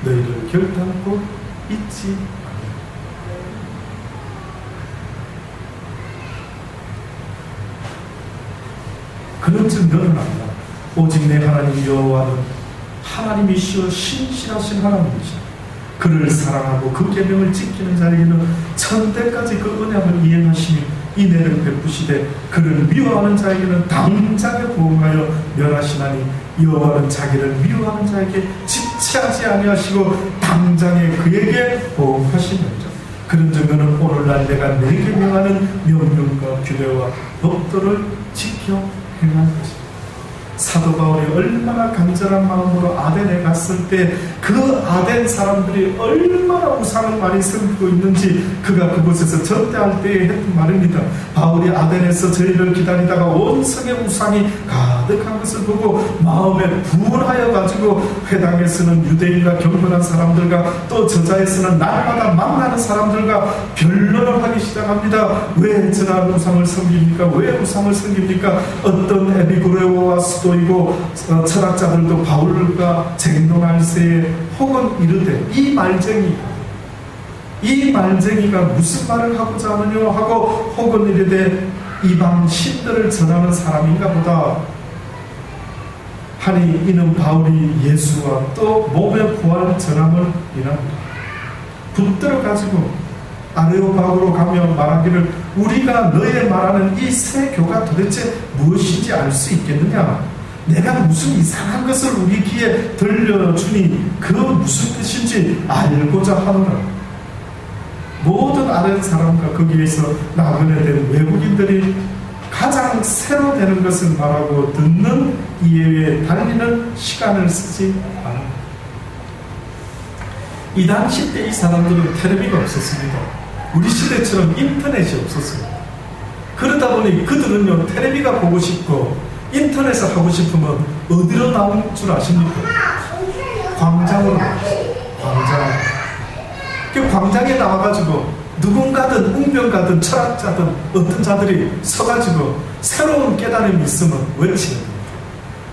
너희를 결단코 잊지 않는다. 그런즉 너는 안다. 오직 내 하나님 여호와는 하나님이시여 신실하신 하나님이시다. 그를 사랑하고 그 계명을 지키는 자에게는 천대까지 그 언약을 이행하시며 인애를 베푸시되, 그를 미워하는 자에게는 당장에 보응하여 멸하시나니, 여호와는 자기를 미워하는 자에게 지체하지 아니하시고 당장에 그에게 보응하시느니라. 그런즉 너는 오늘날 내가 내게 명하는 명령과 규례와 법도를 지켜 행할 것이다. 사도 바울이 얼마나 간절한 마음으로 아덴에 갔을 때 그 아덴 사람들이 얼마나 우상을 많이 섬기고 있는지 그가 그곳에서 전대할 때에 했던 말입니다. 바울이 아덴에서 저희를 기다리다가 온 성의 우상이 가득한 것을 보고 마음에 분하여 가지고 회당에서는 유대인과 경건한 사람들과 또 저자에서는 날마다 만나는 사람들과 변론을 하기 시작합니다. 왜 저런 우상을 섬깁니까? 왜 우상을 섬깁니까? 어떤 에피쿠레오와 스토이고 철학자들도 바울과 쟁론할 새에 혹은 이르되 이 말쟁이가 무슨 말을 하고자 하느냐 하고 혹은 이르되 이방 신들을 전하는 사람인가 보다 하니, 이는 바울이 예수와 또 몸의 부활 전함을 인합니다. 붙들어 가지고 아레오파고로 가며 말하기를, 우리가 너의 말하는 이 새 교가 도대체 무엇인지 알 수 있겠느냐? 내가 무슨 이상한 것을 우리 귀에 들려주니 그 무슨 뜻인지 알고자 하노라. 모든 아는 사람과 거기에서 나그네 된 외국인들이 가장 새로 되는 것을 말하고 듣는 이외에 달리는 시간을 쓰지 않았다. 이 당시 때 이 사람들은 텔레비가 없었습니다. 우리 시대처럼 인터넷이 없었습니다. 그러다 보니 그들은요, 텔레비가 보고 싶고 인터넷을 하고 싶으면 어디로 나온 줄 아십니까? 광장으로 나왔어요. 그 광장에 나와가지고 누군가든 웅변가든 철학자든 어떤 자들이 서가지고 새로운 깨달음이 있으면 외치는 겁니다.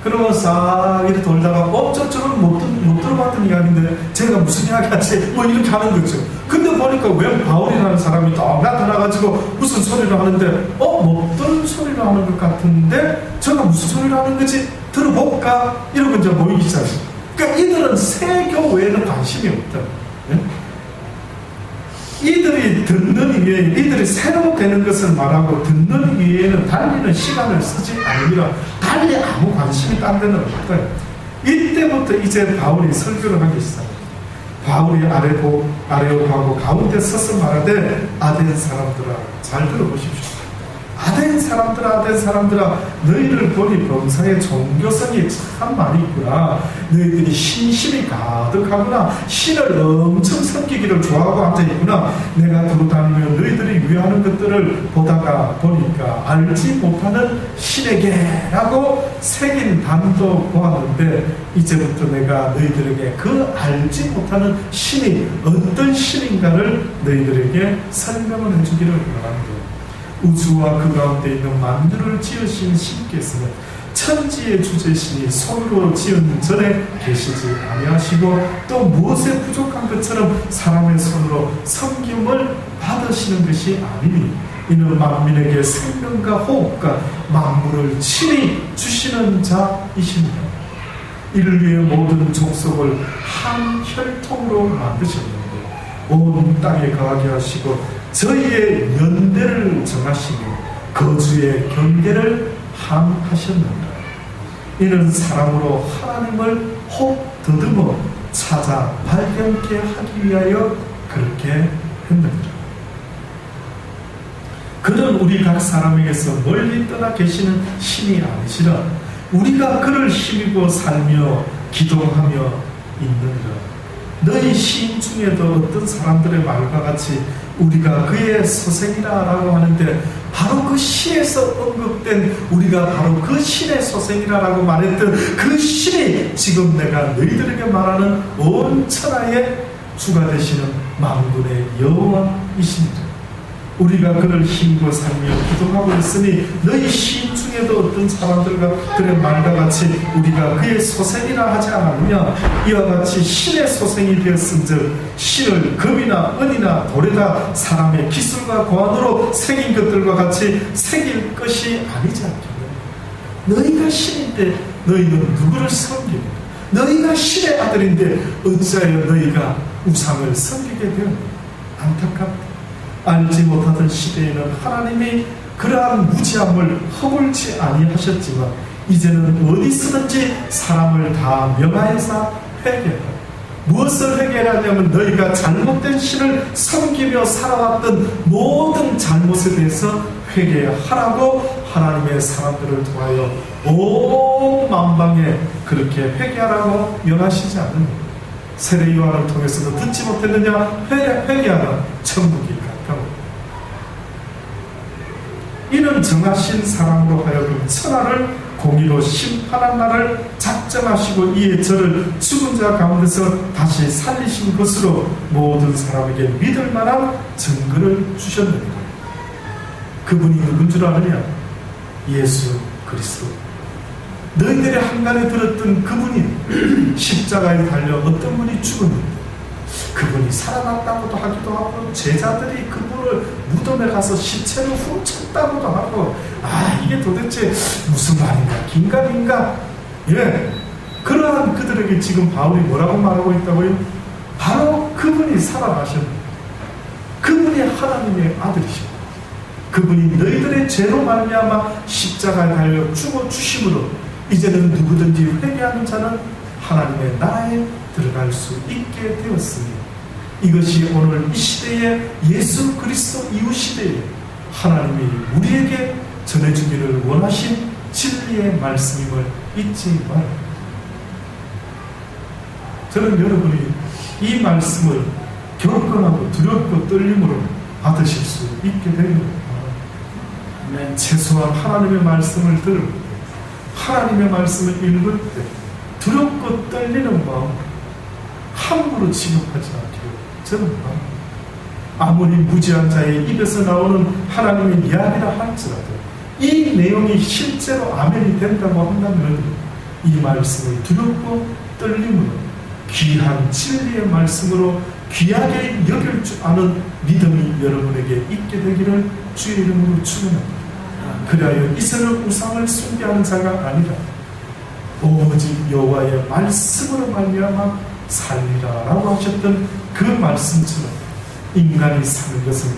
그러면 싹 이렇게 돌다가 저는 못 들어봤던 이야기인데 제가 무슨 이야기 하지? 뭐 이렇게 하는 거죠. 근데 보니까 왜 바울이라는 사람이 딱 나타나가지고 무슨 소리를 하는데 못 들은 소리를 하는 것 같은데 제가 무슨 소리를 하는 거지? 들어볼까? 이러고 이제 모이기 시작해요. 그러니까 이들은 세교 외에는 관심이 없다. 네? 이들이 듣는 이외에, 이들이 새로 되는 것을 말하고 듣는 이외에는 달리는 시간을 쓰지 않으니라. 달리 아무 관심이 딴 데는 없다. 이때부터 이제 바울이 설교를 하기 시작합니다. 바울이 아레오파고 가운데 서서 말하되, 아덴 사람들아 잘 들어보십시오. 아덴 사람들아 너희를 보니 범사에 종교성이 참 많이 있구나. 너희들이 신심이 가득하구나. 신을 엄청 섬기기를 좋아하고 앉아있구나. 내가 돌아다니며 너희들이 위하는 것들을 보다가 보니까 알지 못하는 신에게라고 새긴 단도 보았는데, 이제부터 내가 너희들에게 그 알지 못하는 신이 어떤 신인가를 너희들에게 설명을 해주기를 원합니다. 우주와 그 가운데 있는 만물을 지으신 신께서는 천지의 주제신이 손으로 지은 전에 계시지 아니하시고, 또 무엇에 부족한 것처럼 사람의 손으로 섬김을 받으시는 것이 아니니, 이는 만민에게 생명과 호흡과 만물을 친히 주시는 자이십니다. 이를 위해 모든 족속을 한 혈통으로 만드셨는데 온 땅에 거하게 하시고 저희의 연대를 정하시며 거주의 경계를 함하셨느니라. 이는 사람으로 하나님을 혹 더듬어 찾아 발견케 하기 위하여 그렇게 했느니라. 그는 우리 각 사람에게서 멀리 떠나 계시는 신이 아니시라. 우리가 그를 힘입어 살며 기도하며 있느니라. 너희 시인 중에도 어떤 사람들의 말과 같이 우리가 그의 소생이라 라고 하는데, 바로 그 시에서 언급된 우리가 바로 그 신의 소생이라 라고 말했던 그 신이 지금 내가 너희들에게 말하는 온 천하의 주가 되시는 만군의 여호와이십니다. 우리가 그를 힘입어 살며 기도하고 있으니 너희 시인 중에도 어떤 사람들과 그의 말과 같이 우리가 그의 소생이라 하지 않았느냐. 이와 같이 신의 소생이 되었은즉 신을 금이나 은이나 돌에다 사람의 기술과 고안으로 새긴 것들과 같이 새길 것이 아니지 않겠느냐. 너희가 신인데 너희는 누구를 섬기느냐. 너희가 신의 아들인데 어찌하여 너희가 우상을 섬기게 되었느냐. 안타깝다. 알지 못하던 시대에는 하나님이 그러한 무지함을 허물지 아니하셨지만, 이제는 어디서든지 사람을 다 명하여서 회개하라. 무엇을 회개하냐면 너희가 잘못된 신을 섬기며 살아왔던 모든 잘못에 대해서 회개하라고 하나님의 사람들을 통하여 온 만방에 그렇게 회개하라고 명하시지 않느냐. 세례 요한을 통해서도 듣지 못했느냐. 회개하라. 천국이 이는 정하신 사람으로 하여금 천하를 공의로 심판한 날을 작정하시고 이에 저를 죽은 자 가운데서 다시 살리신 것으로 모든 사람에게 믿을 만한 증거를 주셨느니라. 그분이 누군 줄 아느냐? 예수 그리스도. 너희들이 한간에 들었던 그분이 십자가에 달려 어떤 분이 죽었는데 그분이 살아났다고도 하기도 하고, 제자들이 그분을 무덤에 가서 시체를 훔쳤다고도 하고, 이게 도대체 무슨 말인가, 긴가민가. 그러한 그들에게 지금 바울이 뭐라고 말하고 있다고요? 바로 그분이 살아나셨는데 그분이 하나님의 아들이시고 그분이 너희들의 죄로 말미암아 십자가에 달려 죽어 주심으로 이제는 누구든지 회개하는 자는 하나님의 나라에 들어갈 수 있게 되었으니, 이것이 오늘 이 시대에 예수 그리스도 이후 시대에 하나님이 우리에게 전해주기를 원하신 진리의 말씀임을 잊지 말아요. 저는 여러분이 이 말씀을 경건하고 두렵고 떨림으로 받으실 수 있게 되는 거예요. 최소한 하나님의 말씀을 들을 때, 하나님의 말씀을 읽을 때 두렵고 떨리는 마음 함부로 취급하지 않기를 저는 바랍니다. 아무리 무지한 자의 입에서 나오는 하나님의 이야기라 할지라도 이 내용이 실제로 아멘이 된다고 한다면 이 말씀을 두렵고 떨림으로 귀한 진리의 말씀으로 귀하게 여길 줄 아는 믿음이 여러분에게 있게 되기를 주의 이름으로 축원합니다. 그리하여 이스라엘 우상을 숭배하는 자가 아니라 오직 여호와의 말씀으로 말미암아 살리라라고 하셨던 그 말씀처럼 인간이 사는 것은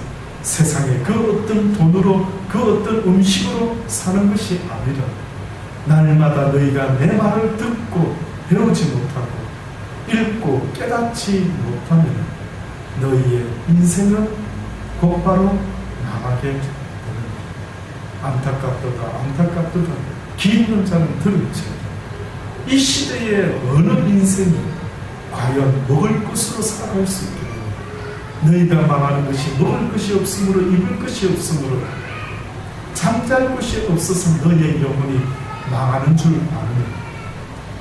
세상에 그 어떤 돈으로 그 어떤 음식으로 사는 것이 아니라 날마다 너희가 내 말을 듣고 배우지 못하고 읽고 깨닫지 못하면 너희의 인생은 곧바로 나가게 됩니다. 안타깝도다 안타깝도다 기 있는 자는 들을지어다. 이 시대의 어느 인생이 과연 먹을 것으로 살아갈 수 있겠느냐. 너희가 망하는 것이 먹을 것이 없으므로 입을 것이 없으므로 잠잘 곳이 없어서 너희의 영혼이 망하는 줄 아느냐.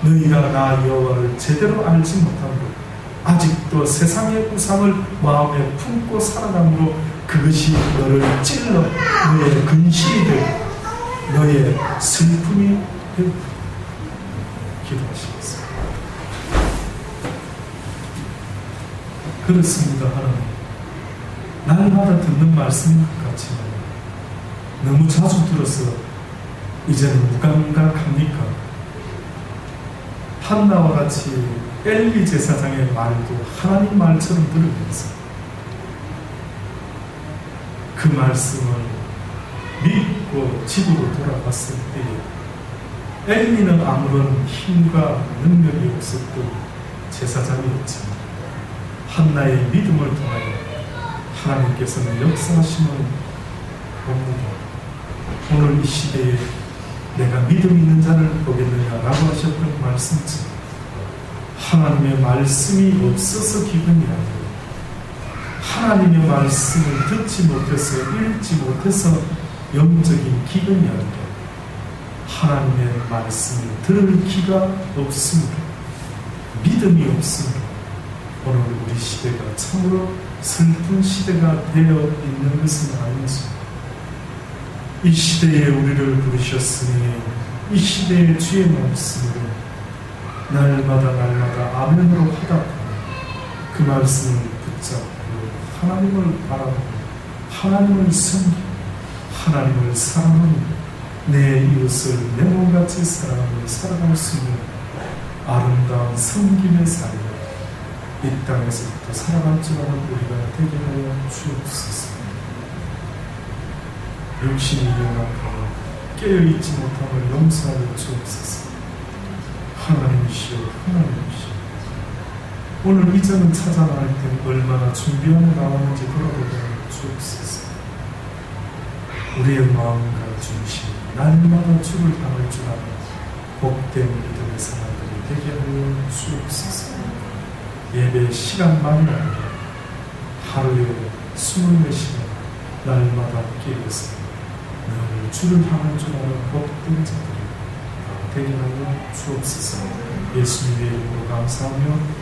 너희가 나 여호와를 제대로 알지 못하므로 아직도 세상의 우상을 마음에 품고 살아가므로 그것이 너를 찔러 너의 근심이 되고 너의 슬픔이 되고. 기도하시겠습니다. 그렇습니다. 하나님, 날마다 듣는 말씀인 것 같지만 너무 자주 들어서 이제는 무감각합니까? 한나와 같이 엘리 제사장의 말도 하나님 말처럼 들으면서 그 말씀을 믿고 집으로 돌아갔을 때에 엘리는 아무런 힘과 능력이 없었던 제사장이었지만 한나의 믿음을 통하여 하나님께서는 역사하심을 봅니다. 오늘 이 시대에 내가 믿음 있는 자를 보겠느냐라고 하셨던 말씀처럼 하나님의 말씀이 없어서 기근이 아니고 하나님의 말씀을 듣지 못해서 읽지 못해서 영적인 기근이 아니라 하나님의 말씀을 들을 기가 없습니다. 믿음이 없습니다. 오늘 우리 시대가 참으로 슬픈 시대가 되어 있는 것은 아니죠. 이 시대에 우리를 부르셨으니 이 시대의 주의 말씀으로 날마다 아멘으로 하다 그 말씀을 붙잡고 하나님을 바라보고 하나님을 섬기고 하나님을 사랑하며 내 이웃을 내 몸같이 사랑하며 살아갈 수 있는 아름다운 섬김의 삶을 이 땅에서부터 살아갈 줄 아는 우리가 되게 하여 주옵소서. 육신이 연약하고 깨어있지 못함을 용서하여 주옵소서. 하나님이시여 하나님이시여, 오늘 이전은 찾아 나갈 때 얼마나 준비하며 나왔는지 돌아보게 하여 주옵소서. 우리의 마음과 중심 날마다 주를 향할 줄 아는 복된 믿음의 사람들이 되게 하여 주옵소서. 예배 시간만이 아니라 하루에 24시간 날마다 깨어서 늘 주를 향할 줄 아는 복된 자들이 되게 하여 주옵소서. 예수님의 이름으로 감사하며